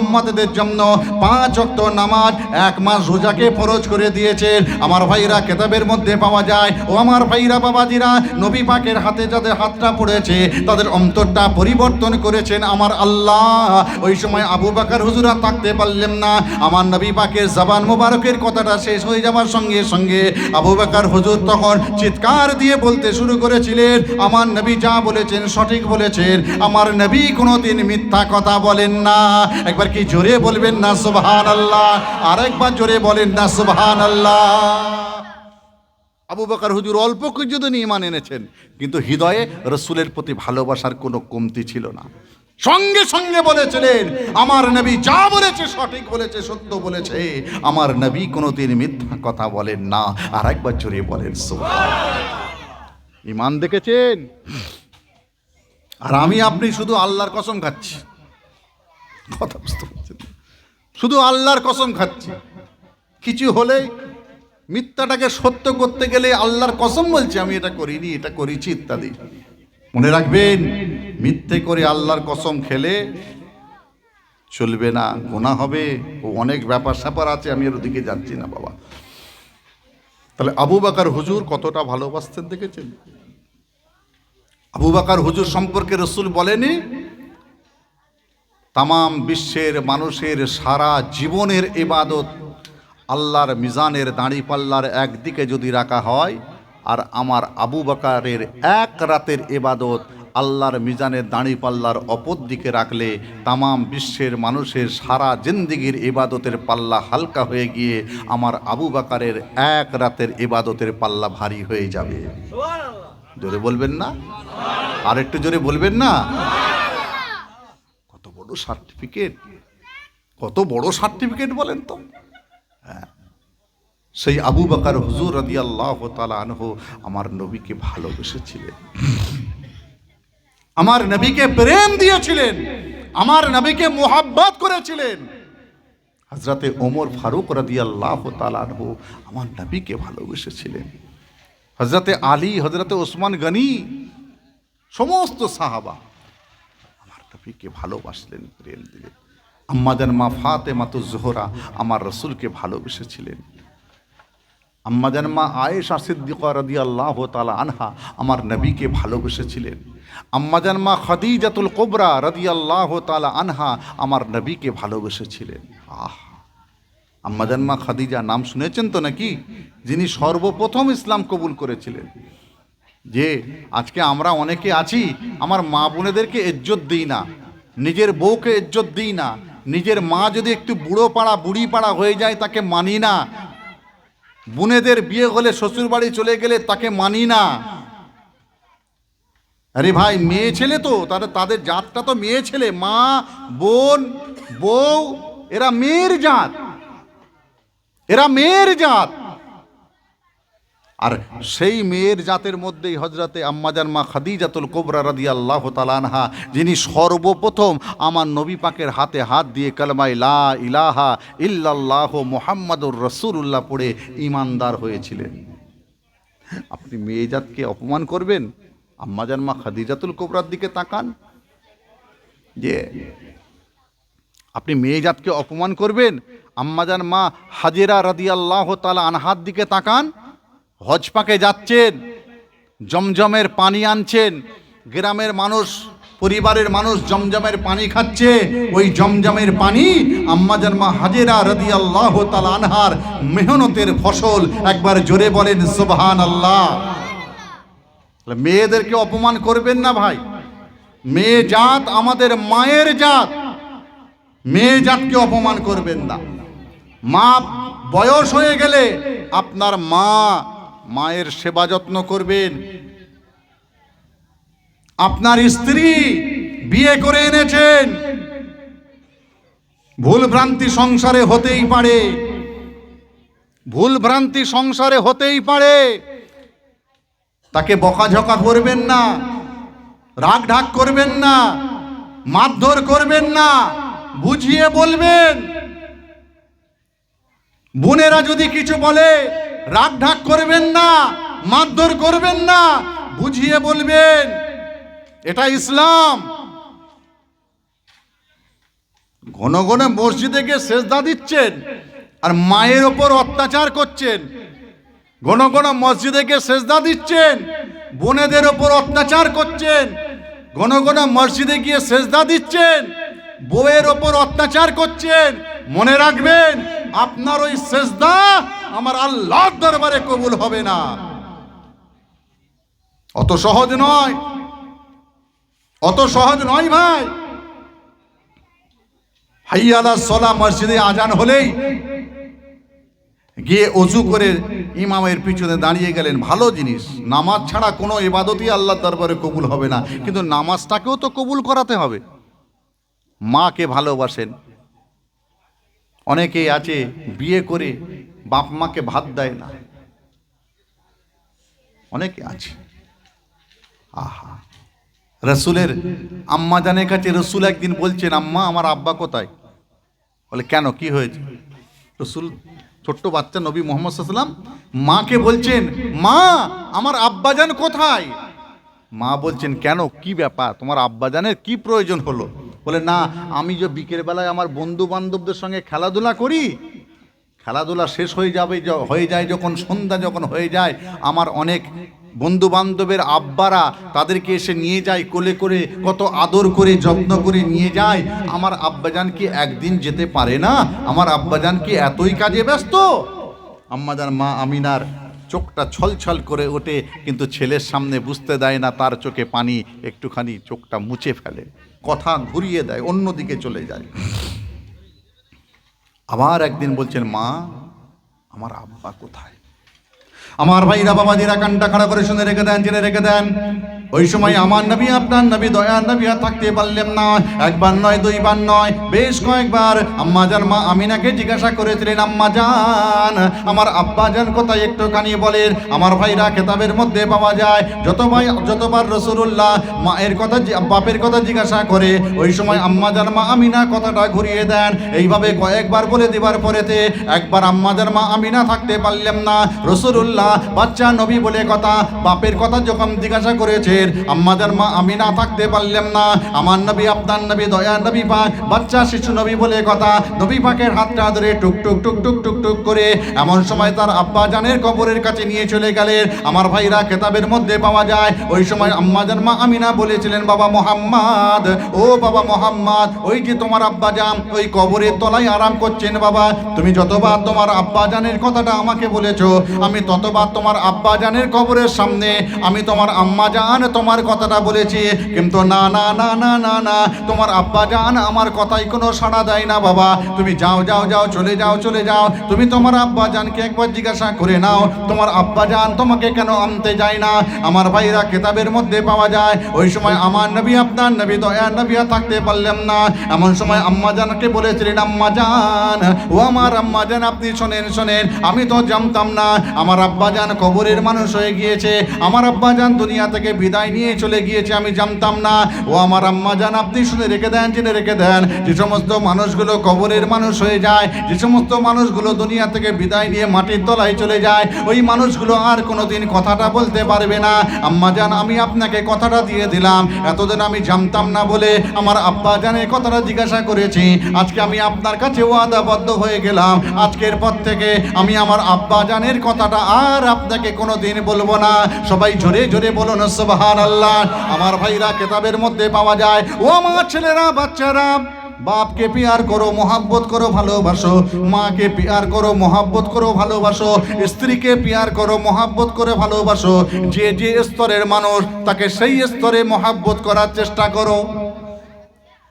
উম্মতদের জন্য 5 ওয়াক্ত নামাজ, 1 মাস রোজাকে ফরজ করে দিয়েছেন। আমার ভাইরা, কেতাবের মধ্যে পাওয়া যায়, ও আমার ভাইরা বাবাজিরা, নবী পাকের হাতে যাদের হাতটা পড়েছে তাদের অন্তরটা পরিবর্তন করেছেন আমার আল্লাহ। ওই সময় আবু বকর হুজুর আর থাকতে পারলেন না। আমার নবী পাকের জবান মোবারকের কথাটা শেষ হয়ে যাওয়ার সঙ্গে সঙ্গে আবু বকর হুজুর তখন চিৎকার দিয়ে বলতে শুরু করেছিলেন, আমার নবী যা বলেছেন সঠিক বলেছেন, আমার নবী কোনোদিন মিথ্যা কথা বলেন না। একবার কি জোরে বলবেন না সুবহানাল্লাহ? আরেকবার জোরে বলেন না সুবহানাল্লাহ? আবু বকর হুজুর অল্প কিছুদিন ঈমান এনেছেন, কিন্তু হৃদয়ে রাসূলের প্রতি ভালোবাসার কোনো কমতি ছিল না। সঙ্গে সঙ্গে বলেছিলেন, আমার নবী যা বলেছে সঠিক বলেছে, সত্য বলেছে, আমার নবী কোনোদিন মিথ্যা কথা বলেন না। আরেকবার জোরে বলেন সুবহানাল্লাহ। ঈমান দেখেছেন? আর আমি আপনি শুধু আল্লাহর কসম খাচ্ছি, কথা বুঝতে পারছেন? শুধু আল্লাহর কসম খাচ্ছি। কিছু হলে মিথ্যাটাকে সত্য করতে গেলে আল্লাহর কসম বলছি, আমি এটা করিনি, এটা করেছি ইত্যাদি। মনে রাখবেন, মিথ্যে করে আল্লাহর কসম খেলে চলবে না, গুনাহ হবে। ও অনেক ব্যাপার স্যাপার আছে, আমি এর ওদিকে যাচ্ছি না বাবা। তাহলে আবু বকর হুজুর কতটা ভালোবাসতেন দেখেছেন? আবু বকর হুজুর সম্পর্কে রাসূল বলেনি, তামাম বিশ্বের মানুষের সারা জীবনের ইবাদত আল্লাহর মিজানের দাঁড়িপাল্লার একদিকে যদি রাখা হয়, আর আমার আবু বকরের এক রাতের ইবাদত আল্লাহর মিজানের দাঁড়িপাল্লার অপর দিকে রাখলে তামাম বিশ্বের মানুষের সারা জিন্দিগির ইবাদতের পাল্লা হালকা হয়ে গিয়ে আমার আবু বকরের এক রাতের ইবাদতের পাল্লা ভারী হয়ে যাবে। জোরে বলবেন না? আর একটু জোরে বলবেন না? কত বড় সার্টিফিকেট, কত বড় সার্টিফিকেট বলেন তো। সেই আবু বকর হুজুর রাদিয়াল্লাহু তাআলা আনহু আমার নবীকে ভালোবেসেছিলেন, আমার নবীকে প্রেম দিয়েছিলেন, আমার নবীকে মুহাব্বত করেছিলেন। হযরতে ওমর ফারুক রাদিয়াল্লাহু তাআলা আনহু আমার নবীকে ভালোবেসেছিলেন। হযরতে আলী, হযরতে ওসমান গনি, সমস্ত সাহাবা আমার নবীকে ভালোবাসলেন, প্রেম দিলেন। আম্মাজান মা ফাতেমাতুজ জোহরা আমার রাসূলকে ভালোবেসেছিলেন। আম্মাজান মা আয়েশা সিদ্দিকা রাদিয়াল্লাহু তাআলা আনহা আমার নবীকে ভালোবেসেছিলেন। আম্মাজান মা খাদিজাতুল কুবরা রাদিয়াল্লাহু তাআলা আনহা আমার নবীকে ভালোবেসেছিলেন। আম্মাজান মা খাদিজা নাম শুনেছেন তো নাকি? যিনি সর্বপ্রথম ইসলাম কবুল করেছিলেন। যে আজকে আমরা অনেকে আছি আমার মা বোনেদেরকে ইজ্জত দিই না, নিজের বউকে ইজ্জত দিই না, নিজের মা যদি একটু বুড়ো পাড়া বুড়ি পাড়া হয়ে যায় তাকে মানি না, বোনেদের বিয়ে হলে শ্বশুর বাড়ি চলে গেলে তাকে মানি না। আরে ভাই, মেয়ে ছেলে তো, তাদের জাতটা তো মেয়ে ছেলে, মা বোন বউ এরা মেয়ের জাত, এরা মেয়ের জাত। আর সেই মেয়ের জাতের মধ্যেই হযরতে আম্মাজান মা খাদিজাতুল কুবরা রাদিয়াল্লাহু তাআলা আনহা, যিনি সর্বপ্রথম আমার নবী পাকের হাতে হাত দিয়ে কালেমায়ে লা ইলাহা ইল্লাল্লাহ মুহাম্মাদুর রাসূলুল্লাহ পড়ে ঈমানদার হয়েছিলেন। আপনি মেয়ে জাতকে অপমান করবেন? আম্মাজান মা খাদিজাতুল কুবরার দিকে তাকান। যে আপনি মেয়ে জাতকে অপমান করবেন? আম্মাজান মা হাজেরা রাদিয়াল্লাহু তাআলা আনহার দিকে তাকান। হজ পাকে যাচ্ছেন, জমজমের পানি আনছেন, গ্রামের মানুষ, পরিবারের মানুষ জমজমের পানি খাচ্ছে, ওই জমজমের পানি আম্মাজান মা হাজেরা রাদিয়াল্লাহু তাআলা আনহার মেহনতের ফসল। একবার জোরে বলেন সুবহানাল্লাহ। মেয়েদেরকে অপমান করবেন না ভাই, মেয়ে জাত আমাদের মায়ের জাত, মেয়ে জাতকে অপমান করবেন না। মা বয়স হয়ে গেলে আপনার মায়ের সেবা যত্ন করবেন। আপনার স্ত্রী বিয়ে করে এনেছেন, ভুল ভ্রান্তি সংসারে হতেই পারে, ভুল ভ্রান্তি সংসারে হতেই পারে। তাকে বকাঝকা করবেন না, রাগ ঢাক করবেন না, মারধর করবেন না, বুঝিয়ে বলবেন। বোনেরা যদি কিছু বলে রাগ ঢাক করবেন না, মারধর করবেন না, বুঝিয়ে বলবেন। এটা ইসলাম। ঘন ঘন মসজিদে গিয়ে সেজদা দিচ্ছেন আর মায়ের ওপর অত্যাচার করছেন, ঘন ঘন মসজিদে গিয়ে সেজদা দিচ্ছেন, বোনেদের ওপর অত্যাচার করছেন, ঘন ঘন মসজিদে গিয়ে সেজদা দিচ্ছেন, বউয়ের ওপর অত্যাচার করছেন। মনে রাখবেন, আপনার ওই সেজদা আমার আল্লাহর দরবারে কবুল হবে না। অত সহজ নয়, অত সহজ নয় ভাই। হাইয়া আলাস সালাহ মসজিদে আজান হলেই গিয়ে ওযু করে ইমামের পিছনে দাঁড়িয়ে গেলেন, ভালো জিনিস। নামাজ ছাড়া কোনো ইবাদতই আল্লাহর দরবারে কবুল হবে না, কিন্তু নামাজটাকেও তো কবুল করাতে হবে। মাকে ভালোবাসেন। অনেকেই আছে বিয়ে করে বাপ মাকে ভাত দেয় না, অনেকে আছে। আহা, রসুলের আম্মা জানের কাছে রসুল একদিন বলছেন, আম্মা আমার আব্বা কোথায়? বলে কেন, কি হয়েছে? রসুল ছোট্ট বাচ্চা নবী মুহাম্মদ সাল্লাল্লাহু আলাইহি ওয়াসাল্লাম মাকে বলছেন, মা আমার আব্বাজান কোথায়? মা বলছেন, কেন, কি ব্যাপার, তোমার আব্বাজানের কি প্রয়োজন হলো? বলে না, আমি যে বিকেল বেলায় আমার বন্ধু বান্ধবদের সঙ্গে খেলাধুলা করি, খেলাধুলা শেষ হয়ে যায় যখন সন্ধ্যা যখন হয়ে যায়, আমার অনেক বন্ধু বান্ধবের আব্বারা তাদেরকে এসে নিয়ে যায় কোলে করে, কত আদর করে যত্ন করে নিয়ে যায়। আমার আব্বাজান কি একদিন যেতে পারে না? আমার আব্বাজান কি এতই কাজে ব্যস্ত? আম্মাজান মা আমিনার চোখটা ছলছল করে ওঠে, কিন্তু ছেলের সামনে বুঝতে দেয় না, তার চোখে পানি, একটুখানি চোখটা মুছে ফেলে, কথা ঘুরিয়ে দেয়, অন্যদিকে চলে যায়। আবার একদিন বলছেন, মা আমার আব্বা কোথায়? আমার ভাইরা বাবাজিরা কানটা খাড়া করে শুনে রেখে দেন, জেনে রেখে দেন। ওই সময় আমার নবী, আপনার নবী, দয়ার নবী আর থাকতে পারলেন না। একবার নয়, দুইবার নয়, বেশ কয়েকবার আম্মাজান মা আমিনাকে জিজ্ঞাসা করেছিলেন, আম্মা জান আমার আব্বা জান কোথায় একটুখানি বলেন। আমার ভাইরা কেতাবের মধ্যে পাওয়া যায়, যতবার রাসূলুল্লাহ মায়ের কথা, বাপের কথা জিজ্ঞাসা করে, ওই সময় আম্মাজান মা আমিনা কথাটা ঘুরিয়ে দেন। এইভাবে কয়েকবার বলে দেবার পরেতে একবার আম্মাজান মা আমিনা থাকতে পারলেন না। রাসূলুল্লাহ বাচ্চা নবী বলে কথা, বাপের কথা যখন জিজ্ঞাসা করেছেন, আম্মাজান মা আমিনা থাকতে পারলেন না। আমার নবী, আপনার নবী, দয়ার নবী পাক বাচ্চা শিশু নবী বলে কথা, নবী পাকের হাতটা ধরে টুক টুক টুক টুক টুক টুক করে এমন সময় তার আব্বা জানের কবরের কাছে নিয়ে চলে গেলেন। আমার ভাইরা কেতাবের মধ্যে পাওয়া যায়, ওই সময় আম্মাজান মা আমিনা বলেছিলেন, বাবা মোহাম্মদ, ও বাবা মোহাম্মদ, ওই যে তোমার আব্বা জান ওই কবরের তলায় আরাম করছেন। বাবা তুমি যতবার তোমার আব্বা জানের কথাটা আমাকে বলেছো, আমি ততবার তোমার আব্বা জানের কবরের সামনে আমি তোমার আম্মা জান তোমার কথাটা বলেছি, কিন্তু না না না না না না, তোমার আব্বা জান আমার কথাই কোনো সাড়া দেয় না। বাবা তুমি যাও যাও যাও, চলে যাও চলে যাও, তুমি তোমার আব্বা জানকে একবার জিজ্ঞাসা করে নাও, তোমার আব্বা জান তোমাকে কেন আনতে যায় না। আমার ভাইরা কেতাবের মধ্যে পাওয়া যায়, ওই সময় আমার নবী, আপনার নবী, দয়ার নবী থাকতে পারলেন না। এমন সময় আম্মা জানকে বলেছিলেন, আম্মা জান, ও আমার আম্মা জান, আপনি শোনেন শোনেন, আমি তো জানতাম না আমার আব্বা জান কবরের মানুষ হয়ে গিয়েছে, আমার আব্বা জান দুনিয়া থেকে বিদায় নিয়ে চলে গিয়েছে, আমি জানতাম না। ও আমার আম্মা জান, আপনি শুনে রেখে দেন, জেনে রেখে দেন, যে সমস্ত মানুষগুলো কবরের মানুষ হয়ে যায়, যে সমস্ত মানুষগুলো দুনিয়া থেকে বিদায় নিয়ে মাটির তলায় চলে যায়, ওই মানুষগুলো আর কোনোদিন কথাটা বলতে পারবে না। আম্মা জান আমি আপনাকে কথাটা দিয়ে দিলাম, এতদিন আমি জানতাম না বলে আমার আব্বা জানের কথাটা জিজ্ঞাসা করেছি, আজকে আমি আপনার কাছে ওয়াদাবদ্ধ হয়ে গেলাম, আজকের পর থেকে আমি আমার আব্বা জানের কথাটা আর আপনাকে কোনোদিন বলবো না। সবাই জোরে জোরে বলুন সুবহানাল্লাহ। আমার ভাইরা কেতাবের মধ্যে পাওয়া যায়, ও আমার ছেলেরা, বাচ্চারা, বাপকে পিয়ার করো, মোহাব্বত করো, ভালোবাসো, মাকে পিয়ার করো, মোহাব্বত করো, ভালোবাসো, স্ত্রীকে পিয়ার করো, মোহাব্বত করে ভালোবাসো, যে যে স্তরের মানুষ তাকে সেই স্তরে মোহাব্বত করার চেষ্টা করো।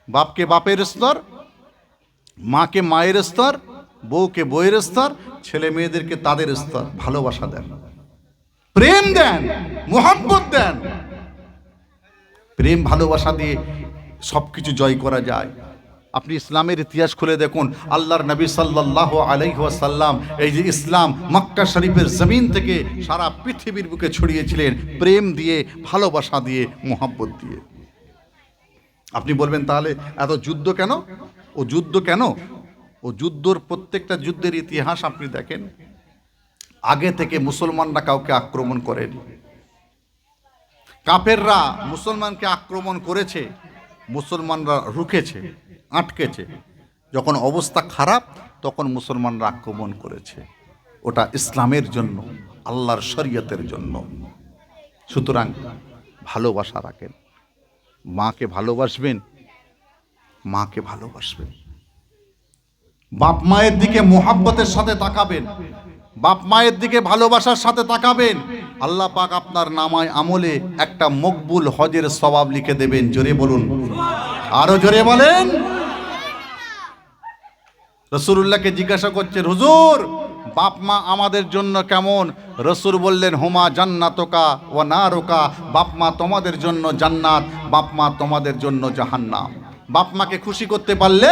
বাপকে বাপের স্তর, মাকে মায়ের স্তর, বউকে বউয়ের স্তর, ছেলে মেয়েদেরকে তাদের স্তর, ভালোবাসা দেন, প্রেম দেন, মোহাব্বত দেন। প্রেম ভালোবাসা দিয়ে সবকিছু জয় করা যায়। আপনি ইসলামের ইতিহাস খুলে দেখুন, আল্লাহর নবী সাল্লাল্লাহু আলাইহি ওয়াসাল্লাম এই যে ইসলাম মক্কা শরীফের জমিন থেকে সারা পৃথিবীর বুকে ছড়িয়েছিলেন প্রেম দিয়ে, ভালোবাসা দিয়ে, মোহাব্বত দিয়ে। আপনি বলবেন তাহলে এত যুদ্ধ কেন? ও যুদ্ধ কেন? ও যুদ্ধর প্রত্যেকটা যুদ্ধের ইতিহাস আপনি দেখেন, আগে থেকে মুসলমানরা কাউকে আক্রমণ করেনি, কাফেররা মুসলমানকে আক্রমণ করেছে, মুসলমানরা রুখেছে, আটকেছে, যখন অবস্থা খারাপ তখন মুসলমানরা আক্রমণ করেছে। ওটা ইসলামের জন্য, আল্লাহর শরীয়তের জন্য। সুতরাং ভালোবাসা রাখেন, মাকে ভালোবাসবেন, মাকে ভালোবাসবেন, বাপ মায়ের দিকে মোহাব্বতের সাথে তাকাবেন, বাপ মায়ের দিকে ভালোবাসার সাথে তাকাবেন। আল্লাহ পাক আপনার নামায় আমলে একটা মকবুল হজের সওয়াব লিখে দেবেন। জোরে বলুন, আরো জোরে বলেন। রাসূলুল্লাহকে জিজ্ঞাসা করছে, হুজুর বাপ মা আমাদের জন্য কেমন? রাসূল বললেন, হুমা জান্নাতুকা ওয়া নারুকা, বাপ মা তোমাদের জন্য জান্নাত, বাপ মা তোমাদের জন্য জাহান্নাম। বাপ মাকে খুশি করতে পারলে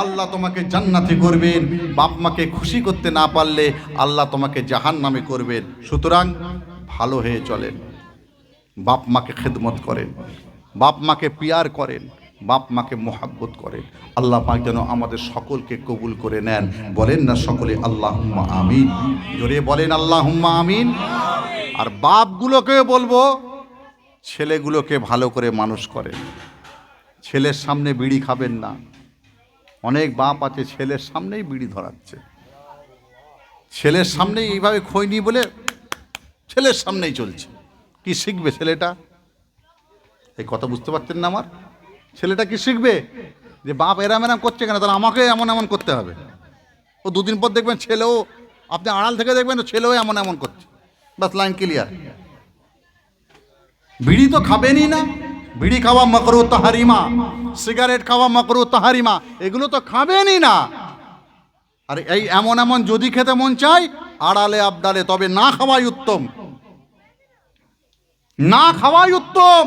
আল্লাহ তোমাকে জান্নাতি করবেন, বাপ মাকে খুশি করতে না পারলে আল্লাহ তোমাকে জাহান্নামে করবেন। সুতরাং ভালো হয়ে চলেন, বাপ মাকে খেদমত করেন, বাপ মাকে পিয়ার করেন, বাপ মাকে মোহাব্বত করেন। আল্লাহ পাক যেন আমাদের সকলকে কবুল করে নেন। বলেন না সকলে আল্লাহুম্মা আমিন? জোরে বলেন আল্লাহুম্মা আমিন। আর বাপগুলোকে বলবো, ছেলেগুলোকে ভালো করে মানুষ করেন, ছেলের সামনে বিড়ি খাবেন না। অনেক বাপ আছে ছেলের সামনেই বিড়ি ধরাচ্ছে, ছেলের সামনেই এইভাবে খৈনি বলে ছেলের সামনেই চলছে, কি শিখবে ছেলেটা? এই কথা বুঝতে পারছেন না আমার? ছেলেটা কি শিখবে? যে বাপ এরাম এরাম করছে কেন, তাহলে আমাকে এমন এমন করতে হবে। ও দুদিন পর দেখবেন ছেলেও, আপনি আড়াল থেকে দেখবেন ছেলেও এমন এমন করছে। বাস, লাইন ক্লিয়ার। বিড়ি তো খাবেনই না, বিড়ি খাওয়া মাকরু তাহারিমা, সিগারেট খাওয়া মাকরু তাহারিমা, এগুলো তো খাবেনই না। আর এই এমন এমন যদি খেতে মন চায় আড়ালে আবডালে, তবে না খাওয়াই উত্তম, না খাওয়াই উত্তম।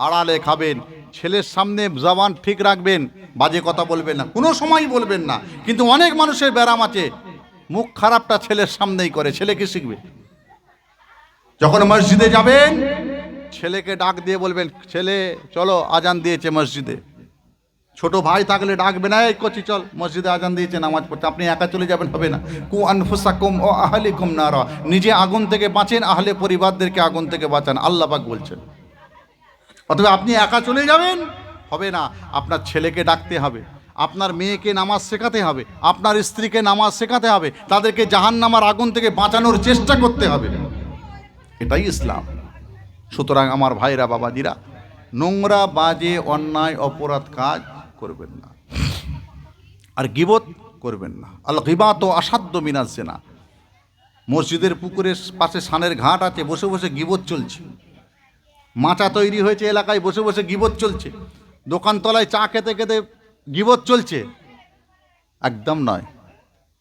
আড়ালে খাবেন, ছেলের সামনে জবান ঠিক রাখবেন, বাজে কথা বলবেন না, কোনো সময় বলবেন না। কিন্তু অনেক মানুষের ব্যারাম আছে, মুখ খারাপটা ছেলের সামনেই করে। ছেলে কি শিখবে? যখন মসজিদে যাবেন ছেলেকে ডাক দিয়ে বলবেন, ছেলে চলো আজান দিয়েছে মসজিদে। ছোট ভাই থাকলে ডাকবে না, এই কচি চল মসজিদে আজান দিয়েছে নামাজ পড়তে। আপনি একা চলে যাবেন, হবে না। কু আনফুসাকুম ও আহলিকুম নারা, নিজে আগুন থেকে বাঁচেন, আহলে পরিবারদেরকে আগুন থেকে বাঁচান, আল্লাহ পাক বলছেন। অথবা আপনি একা চলে যাবেন, হবে না। আপনার ছেলেকে ডাকতে হবে, আপনার মেয়েকে নামাজ শেখাতে হবে, আপনার স্ত্রীকে নামাজ শেখাতে হবে, তাদেরকে জাহান্নামের আগুন থেকে বাঁচানোর চেষ্টা করতে হবে। এটাই ইসলাম। সুতরাং আমার ভাইরা বাবাজিরা, নোংরা বাজে অন্যায় অপরাধ কাজ করবেন না, আর গীবত করবেন না। আল গীবাত আসাধ্য মিনাজ জিনা। মসজিদের পুকুরের পাশে সানের ঘাট আছে, বসে বসে গীবত চলছে। মাচা তৈরি হয়েছে এলাকায়, বসে বসে গীবত চলছে। দোকানতলায় চা খেতে খেতে গীবত চলছে, একদম নয়।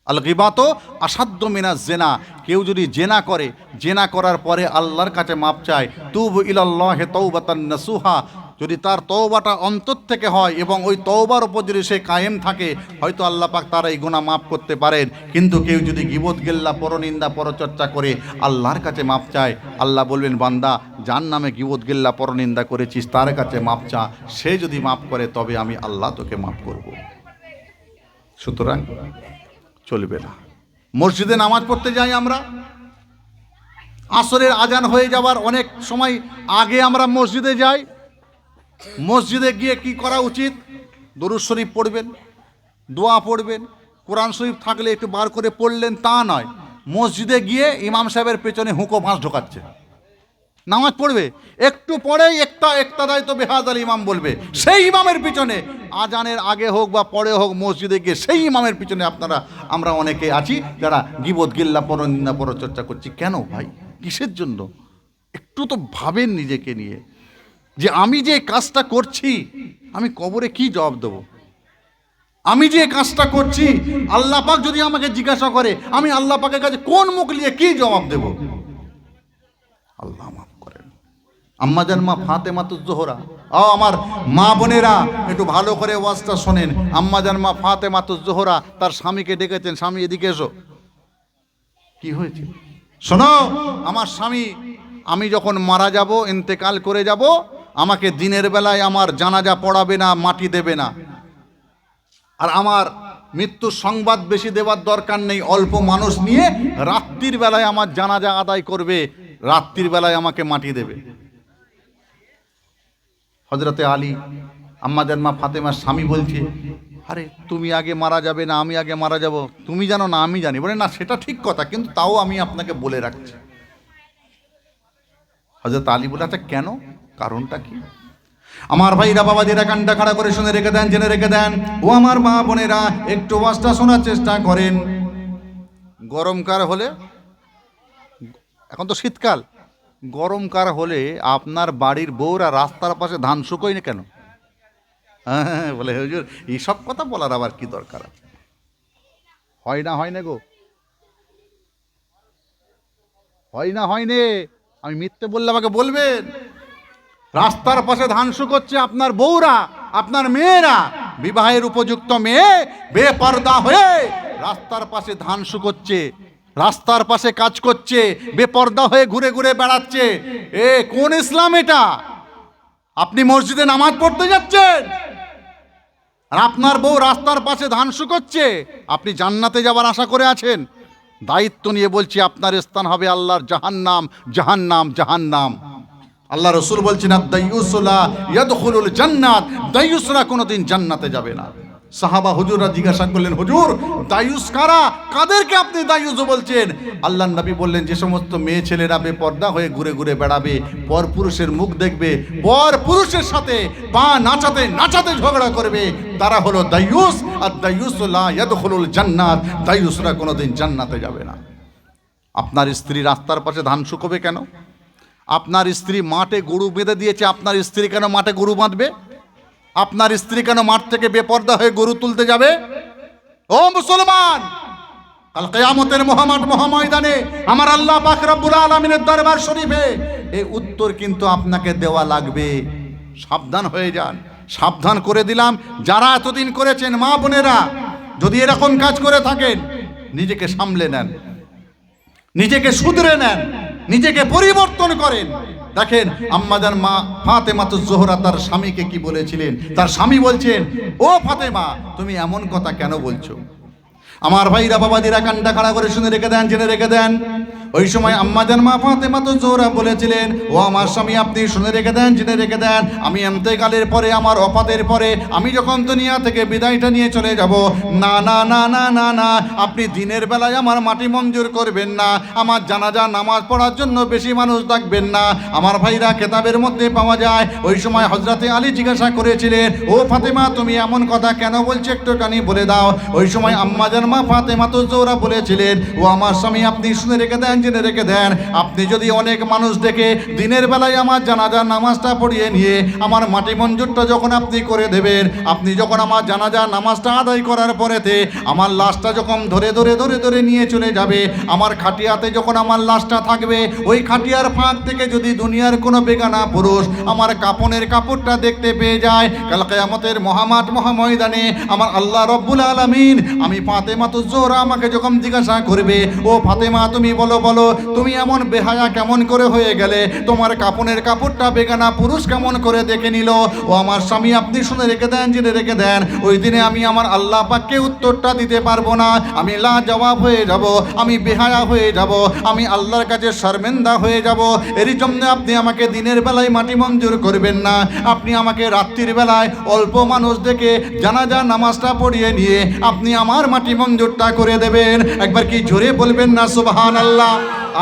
আল গীবাত আসাধ্য মিনাজ জিনা। কেউ যদি জেনা করে, জেনা করার পরে আল্লাহর কাছে মাপ চায়, তুবু ইলাল্লাহি তাওবাতান নাসুহা, যদি তার তওবাটা অন্তর থেকে হয় এবং ওই তওবার উপর যদি সে কায়েম থাকে, হয়তো আল্লাহ পাক তার এই গুনাহ মাফ করতে পারেন। কিন্তু কেউ যদি গীবত গিল্লা পরনিন্দা পরচর্চা করে আল্লাহর কাছে মাপ চায়, আল্লাহ বলবেন, বান্দা যার নামে গীবত গিল্লা পরনিন্দা করেছিস তার কাছে মাপ চা, সে যদি মাফ করে তবে আমি আল্লাহ তোকে মাফ করব। সুতরাং চলবে না। মসজিদে নামাজ পড়তে যাই আমরা, আসরের আজান হয়ে যাবার অনেক সময় আগে আমরা মসজিদে যাই। মসজিদে গিয়ে কি করা উচিত? দরুদ শরীফ পড়বেন, দোয়া পড়বেন, কোরআন শরীফ থাকলে একটু বার করে পড়লেন, তা নয়। মসজিদে গিয়ে ইমাম সাহেবের পেছনে হুঁকো বাঁশ ঢোকাচ্ছে। নামাজ পড়বে, একটু পরেই একটা দায়িত্ব বেহাদাল ইমাম বলবে, সেই ইমামের পিছনে আজানের আগে হোক বা পরে হোক মসজিদে গিয়ে সেই ইমামের পিছনে আমরা অনেকে আছি যারা গীবত গিল্লা পরনিন্দা পরচর্চা করছি। কেন ভাই, কিসের জন্য? একটু তো ভাবেন নিজেকে নিয়ে, যে আমি যে কাজটা করছি আমি কবরে কি জবাব দেবো? আমি যে কাজটা করছি আল্লাহ পাক যদি আমাকে জিজ্ঞাসা করে, আমি আল্লাহ পাকের কাছে কোন মুখ নিয়ে কি জবাব দেব? আল্লাহ মাফ করেন। আম্মাজান মা ফাতেমাতুজ জোহরা, আমার মা বোনেরা একটু ভালো করে ওয়াজটা শোনেন। আম্মাজান মা ফাতেমাতুজ জোহরা তার স্বামীকে ডেকেছেন, স্বামী এদিকে এসো। কি হয়েছে? শোনো, আমার স্বামী, আমি যখন মারা যাব, ইন্তেকাল করে যাব, আমাকে দিনের বেলায় আমার জানাজা পড়াবে না, মাটি দেবে না। আর আমার মৃত্যুর সংবাদ বেশি দেওয়ার দরকার নেই, অল্প মানুষ নিয়ে রাত্রির বেলায় আমার জানাজা আদায় করবে, রাত্রির বেলায় আমাকে মাটি দেবে। হযরতে আলী, আম্মাজান মা ফাতেমার স্বামী বলছে, আরে তুমি আগে মারা যাবে না আমি আগে মারা যাব? তুমি জানো না আমি জানি? বলে, না সেটা ঠিক কথা, কিন্তু তাও আমি আপনাকে বলে রাখছি। হযরত আলী বলে, আচ্ছা কেন, কারণটা কি? আমার ভাইরা বাবাজিরা কানটা খাড়া করে শুনে রেখে দেন, জেনে রেখে দেন। ও আমার মা বোনেরা, একটু ওয়াজটা শোনার চেষ্টা করেন। গরমকাল হলে, এখন তো শীতকাল, গরমকাল হলে আপনার বাড়ির বউরা রাস্তার পাশে ধান শুকোয় না কেন? হ্যাঁ, বলে হুজুর এইসব কথা বলার আবার কি দরকার আছে? হয় না, হয় না গো, হয় না, হয় নে। আমি মিথ্যে বললে আমাকে বলবেন। রাস্তার পাশে ধান শুকোচ্ছে আপনার বউরা, আপনার মেয়েরা, বিবাহের উপযুক্ত মেয়ে বেপরদা হয়ে রাস্তার পাশে ধান শুকোচ্ছে, রাস্তার পাশে কাজ করছে, বেপরদা হয়ে ঘুরে ঘুরে বেড়াচ্ছে। এ কোন ইসলাম এটা? আপনি মসজিদে নামাজ পড়তে যাচ্ছেন আর আপনার বউ রাস্তার পাশে ধান শুকোচ্ছে, আপনি জান্নাতে যাবার আশা করে আছেন? দায়িত্ব নিয়ে বলছি, আপনার স্থান হবে আল্লাহর জাহান্নাম, জাহান্নাম, জাহান্নাম। আল্লাহ রসুল বলছেন, দায়ুসুলা ইয়াদখুলুল জান্নাত, দায়ুসরা কোনোদিন জান্নাতে যাবে না। সাহাবা হুজুররা জিজ্ঞাসা করলেন, হুজুর দায়ুস কারা, কাদেরকে আপনি দায়ুস বলছেন? আল্লাহর নবী বললেন, যে সমস্ত মেয়ে ছেলেরা বেপর্দা হয়ে ঘুরে ঘুরে বেড়াবে, পর পুরুষের মুখ দেখবে, পর পুরুষের সাথে পা নাচাতে নাচাতে ঝগড়া করবে, তারা হলো দায়ুস। আর দায়ুস লা ইয়াদখুলুল জান্নাত, দায়ুসরা কোনোদিন জান্নাতে যাবে না। আপনার স্ত্রী রাস্তার পাশে ধান শুকোবে কেন? আপনার স্ত্রী মাঠে গরু বেঁধে দিয়েছে, আপনার স্ত্রী কেন মাঠে গরু বাঁধবে? আপনার স্ত্রী কেন মাঠ থেকে বেপর্দা হয়ে গরু তুলতে যাবে? ও মুসলমান, কাল কিয়ামতের মহাময়দানে আমার আল্লাহ পাক রব্বুল আলামিনের দরবার শরীফে এই উত্তর কিন্তু আপনাকে দেওয়া লাগবে। সাবধান হয়ে যান, সাবধান করে দিলাম। যারা এতদিন করেছেন মা বোনেরা, যদি এরকম কাজ করে থাকেন, নিজেকে সামলে নেন, নিজেকে শুধরে নেন, নিজেকে পরিবর্তন করেন। দেখেন আম্মাজান মা ফাতেমাতুজ জোহরা তার স্বামীকে কি বলেছিলেন। তার স্বামী বলছেন, ও ফাতেমা, তুমি এমন কথা কেন বলছো? আমার ভাইরা বাবাজিরা কান্ডা খাড়া করে শুনে রেখে দেন, জেনে রেখে দেন। ওই সময় আম্মাজান মা ফাতেমাতুজ জোহরা বলেছিলেন, ও আমার স্বামী, আপনি শুনে রেখে দেন, জেনে রেখে দেন, আমি ইন্তেকালের পরে, আমার ওফাতের পরে, আমি যখন দুনিয়া থেকে বিদায়টা নিয়ে চলে যাব, না না না না না না, আপনি দিনের বেলায় আমার মাটি মঞ্জুর করবেন না, আমার জানাজা নামাজ পড়ার জন্য বেশি মানুষ ডাকবেন না। আমার ভাইরা কেতাবের মধ্যে পাওয়া যায়, ওই সময় হযরতে আলী জিজ্ঞাসা করেছিলেন, ও ফাতেমা, তুমি এমন কথা কেন বলছো, একটুখানি বলে দাও। ওই সময় আম্মাজান মা ফাতেমাতুজ জোহরা বলেছিলেন, ও আমার স্বামী, আপনি শুনে রেখে দেন, জেনে রেখে দেন, আপনি যদি অনেক মানুষ ডেকে দিনের বেলায় আমার জানাজার নামাজটা পড়িয়ে নিয়ে আমার মাটি মঞ্জুরটা যখন আপনি করে দেবেন, আপনি যখন আমার জানাজার নামাজটা আদায় করার পরেতে আমার লাশটা যখন ধরে ধরে ধরে ধরে নিয়ে চলে যাবে, আমার খাটিয়াতে যখন আমার লাশটা থাকবে, ওই খাটিয়ার ফাঁক থেকে যদি দুনিয়ার কোনো বেগানা পুরুষ আমার কাপনের কাপড়টা দেখতে পেয়ে যায়, কাল কিয়ামতের মহাময়দানে আমার আল্লাহ রব্বুল আলামিন, আমি ফাতেমাতুজ জোহরা, আমাকে যখন জিজ্ঞাসা করবে, ও ফাতেমা, তুমি বলো বলো, তুমি এমন বেহায়া কেমন করে হয়ে গেলে, তোমার কাপনের কাপড়টা বেগানা পুরুষ কেমন করে দেখে নিল? ও আমার স্বামী, আপনি শুনে রেখে দেন, জেনে রেখে দেন, ওই দিনে আমি আমার আল্লাহ পাককে উত্তরটা দিতে পারবো না, আমি লাজবাব হয়ে যাব, আমি বেহায়া হয়ে যাব, আমি আল্লাহর কাছে শর্মিন্দা হয়ে যাব। এরই জন্য আপনি আমাকে দিনের বেলায় মাটি মঞ্জুর করবেন না, আপনি আমাকে রাত্রির বেলায় অল্প মানুষ দেখে জানাজা নামাজটা পড়িয়ে নিয়ে আপনি আমার মাটি মঞ্জুরটা করে দেবেন। একবার কি জোরে বলবেন না সুবহানাল্লাহ?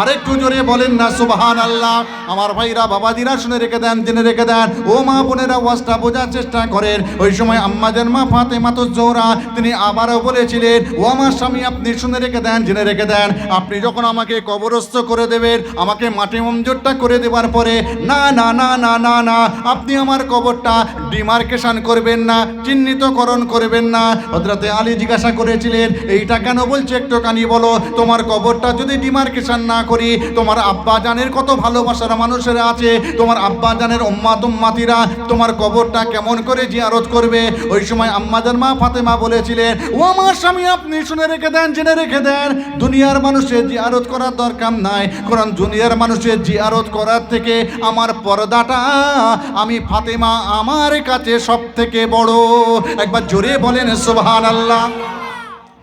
আরেকটু জোরে বলেন না সুবহানাল্লাহ? আমার ভাইরা বাবাজিরা শুনে রেখে দেন, জেনে রেখে দেন, ও মা বোনেরা ওয়াজটা বোঝার চেষ্টা করেন। ওই সময় আম্মাজান মা ফাতেমাতুজ জোহরা তিনি আবারও বলেছিলেন, ও আমার স্বামী, আপনি শুনে রেখে দেন, জেনে রেখে দেন, আপনি যখন আমাকে কবরস্থ করে দেবেন, আমাকে মাটি মঞ্জুরটা করে দেওয়ার পরে, না না না না না না, আপনি আমার কবরটা ডিমার্কেশন করবেন না, চিহ্নিতকরণ করবেন না। হযরতে আলী জিজ্ঞাসা করেছিলেন, এইটা কেন বলছো, একটুখানি বলো। তোমার কবরটা যদি ডিমার্কেশন না করি, তোমার আব্বা জানের কত ভালোবাসার মানুষেরা আছে, তোমার আব্বা জানের উম্মাতিরা তোমার কবরটা কেমন করে জিয়ারত করবে? ওই সময় আম্মাজান মা ফাতেমা বলেছিলেন, ও আমার স্বামী, আপনি শুনে রেখে দেন, জেনে রেখে দেন, দুনিয়ার মানুষের জিয়ারত করার দরকার নাই, কারণ দুনিয়ার মানুষের জিয়ারত করার থেকে আমার পর্দাটা, আমি ফাতেমা, আমার কাছে সব থেকে বড়। একবার জোরে বলেন সুবহানাল্লাহ।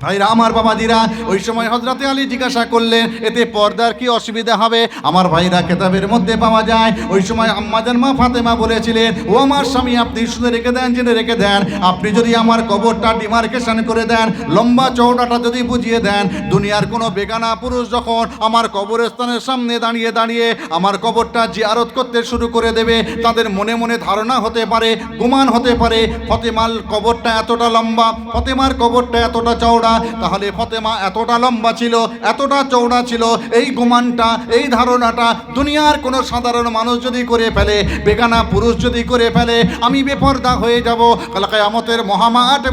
ভাইরা আমার বাবাজিরা, ওই সময় হযরতে আলী জিজ্ঞাসা করলেন, এতে পর্দার কি অসুবিধা হবে? আমার ভাইরা কেতাবের মধ্যে পাওয়া যায়, ওই সময় আম্মাজান মা ফাতেমা বলেছিলেন, ও আমার স্বামী, আপনি শুনে রেখে দেন, জেনে রেখে দেন, আপনি যদি আমার কবরটা ডিমার্কেশন করে দেন, লম্বা চওড়াটা যদি বুঝিয়ে দেন, দুনিয়ার কোনো বেগানা পুরুষ যখন আমার কবরস্থানের সামনে দাঁড়িয়ে দাঁড়িয়ে আমার কবরটা জিয়ারত করতে শুরু করে দেবে, তাদের মনে মনে ধারণা হতে পারে, গুমান হতে পারে, ফতেমার কবরটা এতটা লম্বা, ফতেমার কবরটা এতটা চওড়া, তাহলে ফতেমা এতটা লম্বা ছিল, এতটা চওড়া ছিল। এই গুমানটা, এই ধারণাটা দুনিয়ার কোনো সাধারণ মানুষ যদি করে ফেলে, বেগানা পুরুষ যদি করে ফেলে, আমি বেপরদা হয়ে যাব। কাল কিয়ামতের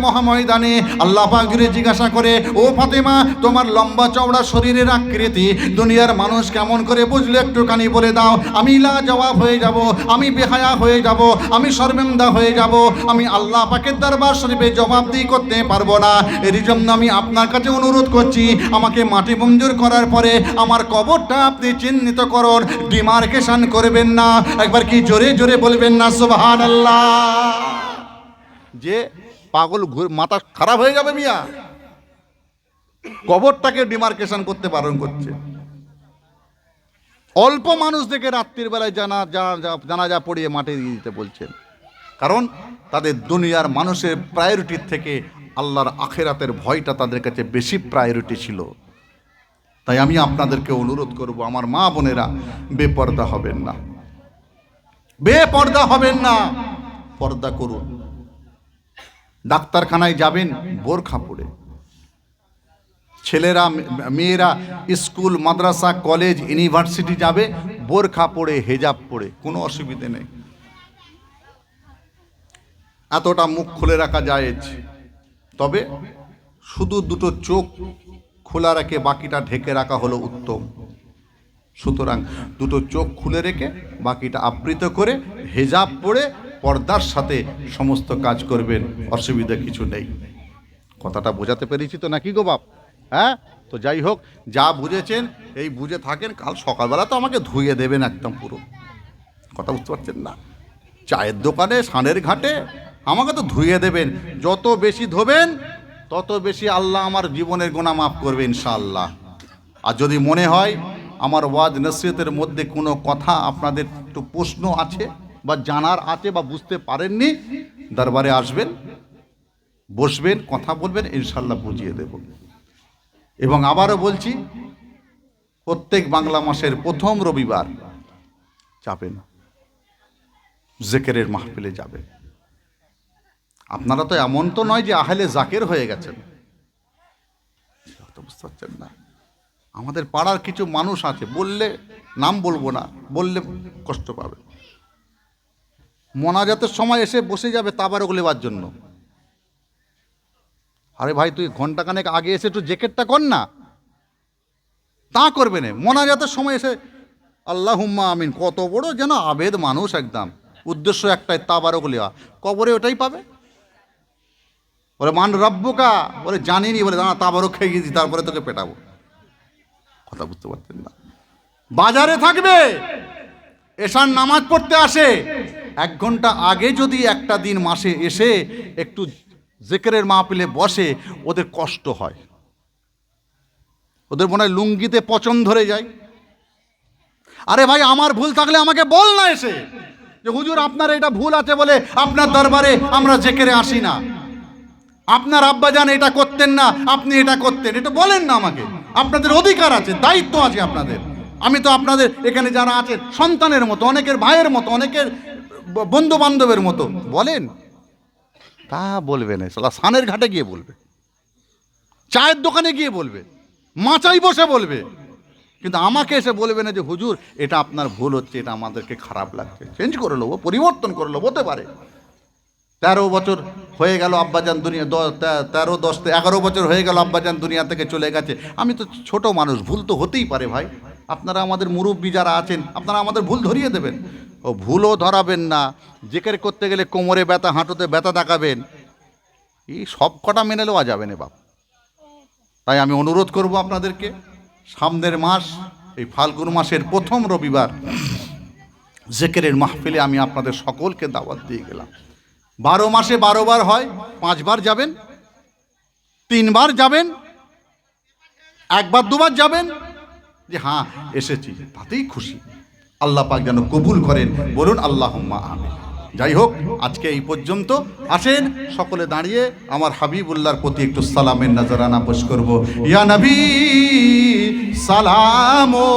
মহাময়দানে আল্লাহ পাক যদি জিজ্ঞাসা করে, ও ফাতেমা, তোমার লম্বা চওড়া শরীরের আকৃতি দুনিয়ার মানুষ কেমন করে বুঝলে, একটুখানি বলে দাও। আমি লাজবাব হয়ে যাব, আমি বেহায়া হয়ে যাব, আমি শর্মিন্দা হয়ে যাব, আমি আল্লাহ পাকের দরবার শরীফে জবাবদিহি করতে পারবো না। এর জন্য আমি আপনার কাছে অনুরোধ করছি, আমাকে মাটি মঞ্জুর করার পরে আমার কবরটা আপনি চিহ্নিত করুন, ডিমার্কেশন করবেন না। একবার কি জোরে জোরে বলবেন না সুবহানাল্লাহ? যে পাগল মাথা খারাপ হয়ে যাবে মিয়া, কবরটাকে ডিমার্কেশন করতে বারণ করছে। অল্প মানুষ দেখে রাত্রির বেলায় জানাজা পড়িয়ে মাটি দিয়ে দিতে বলছেন, কারণ তাদের দুনিয়ার মানুষের প্রায়োরিটির থেকে আল্লাহর আখেরাতের ভয়টা তাদের কাছে বেশি প্রায়োরিটি ছিল। তাই আমি আপনাদেরকে অনুরোধ করব, আমার মা বোনেরা, বেপর্দা হবেন না, বেপর্দা হবেন না, পর্দা করুন। ডাক্তারখানায় যাবেন বোরখা পরে, ছেলেরা মেয়েরা স্কুল মাদ্রাসা কলেজ ইউনিভার্সিটি যাবে বোরখা পরে হেজাব পরে, কোনো অসুবিধে নেই। এতটা মুখ খুলে রাখা জায়েজ, তবে শুধু দুটো চোখ খোলা রেখে বাকিটা ঢেকে রাখা হলো উত্তম। সুতরাং দুটো চোখ খুলে রেখে বাকিটা আবৃত করে হেজাব পরে পর্দার সাথে সমস্ত কাজ করবেন, অসুবিধা কিছু নেই। কথাটা বোঝাতে পেরেছি তো নাকি গো বাপ? হ্যাঁ, তো যাই হোক, যা বুঝেছেন এই বুঝে থাকেন। কাল সকালবেলা তো আমাকে ধুয়ে দেবেন একদম পুরো, কথা বুঝতে পারছেন না? চায়ের দোকানে সানের ঘাটে আমাকে তো ধুয়ে দেবেন। যত বেশি ধোবেন তত বেশি আল্লাহ আমার জীবনের গুনাহ মাফ করবে ইনশাআল্লাহ। আর যদি মনে হয় আমার ওয়াজ নসিহতের মধ্যে কোনো কথা আপনাদের একটু প্রশ্ন আছে বা জানার আছে বা বুঝতে পারেননি, দরবারে আসবেন, বসবেন, কথা বলবেন, ইনশাআল্লাহ বুঝিয়ে দেব। এবং আবারও বলছি, প্রত্যেক বাংলা মাসের প্রথম রবিবার যাবেন, জিকিরের মাহফিলে যাবেন। আপনারা তো এমন তো নয় যে আহলে জাকের হয়ে গেছেন, বুঝতে পারছেন না? আমাদের পাড়ার কিছু মানুষ আছে, বললে নাম বলবো না, বললে কষ্ট পাবে, মোনাজাতের সময় এসে বসে যাবে তাবারক লেবার জন্য। আরে ভাই, তুই ঘন্টাখানেক আগে এসে একটু জেকেটটা কর না, তা করবে না। মোনাজাতের সময় এসে আল্লাহুম্মা আমিন, কত বড় যেন আবেদ মানুষ, একদম উদ্দেশ্য একটাই, তাবারক লেওয়া। কবরে ওটাই পাবে। বলে মান রব্বুকা, বলে জানিনি, বলে দাঁড়া তাবারক খেয়ে গেছি তারপরে তোকে পেটাবো। কথা বুঝতে পারছেন না? বাজারে থাকবে, এশার নামাজ পড়তে আসে, 1 ঘন্টা আগে যদি একটা দিন মাসে এসে একটু জিকিরের মাহফিলে বসে, ওদের কষ্ট হয়, ওদের মনে হয় লুঙ্গিতে পচন ধরে যায়। আরে ভাই, আমার ভুল থাকলে আমাকে বল না এসে যে হুজুর আপনার এটা ভুল আছে বলে আপনার দরবারে আমরা জিকিরে আসি না, আপনার আব্বাজান এটা করতেন না, আপনি এটা করতেন, এটা বলেন না আমাকে। আপনাদের অধিকার আছে, দায়িত্ব আছে আপনাদের। আমি তো আপনাদের এখানে যারা আছেন সন্তানের মতো, অনেকের ভাইয়ের মতো, অনেকের বন্ধু বান্ধবের মতো, বলেন। তা বলবে না, সালা সানের ঘাটে গিয়ে বলবে, চায়ের দোকানে গিয়ে বলবে, মাচাই বসে বলবে, কিন্তু আমাকে এসে বলবে না যে হুজুর এটা আপনার ভুল হচ্ছে, এটা আমাদেরকে খারাপ লাগছে, চেঞ্জ করে নেবো, পরিবর্তন করে নেবো। হতে পারে 13 বছর হয়ে গেল আব্বাজান দুনিয়া, 11 বছর হয়ে গেল আব্বাজান দুনিয়া থেকে চলে গেছে। আমি তো ছোট মানুষ, ভুল তো হতেই পারে ভাই। আপনারা আমাদের মুরব্বী যারা আছেন, আপনারা আমাদের ভুল ধরিয়ে দেবেন। ও ভুলও ধরাবেন না, জিকির করতে গেলে কোমরে ব্যথা, হাঁটুতে ব্যথা দেখাবেন, এই সব কটা মেনে নেওয়া যাবে না বাপ। তাই আমি অনুরোধ করব আপনাদেরকে, সামনের মাস এই ফাল্গুন মাসের প্রথম রবিবার জিকিরের মাহফিলে আমি আপনাদের সকলকে দাওয়াত দিয়ে গেলাম। 12 মাসে 12 বার হয়, 5 বার যাবেন, 3 বার যাবেন, 1 বার 2 বার যাবেন, যে হ্যাঁ এসেছি, তাতেই খুশি। আল্লাহ পাক যেন কবুল করেন, বলুন আল্লাহুম্মা আমিন। যাই হোক, আজকে এই পর্যন্ত। আসেন সকলে দাঁড়িয়ে আমার হাবিবুল্লাহর প্রতি একটু সালামের নজরানা পেশ করব। ইয়া নবী সালামো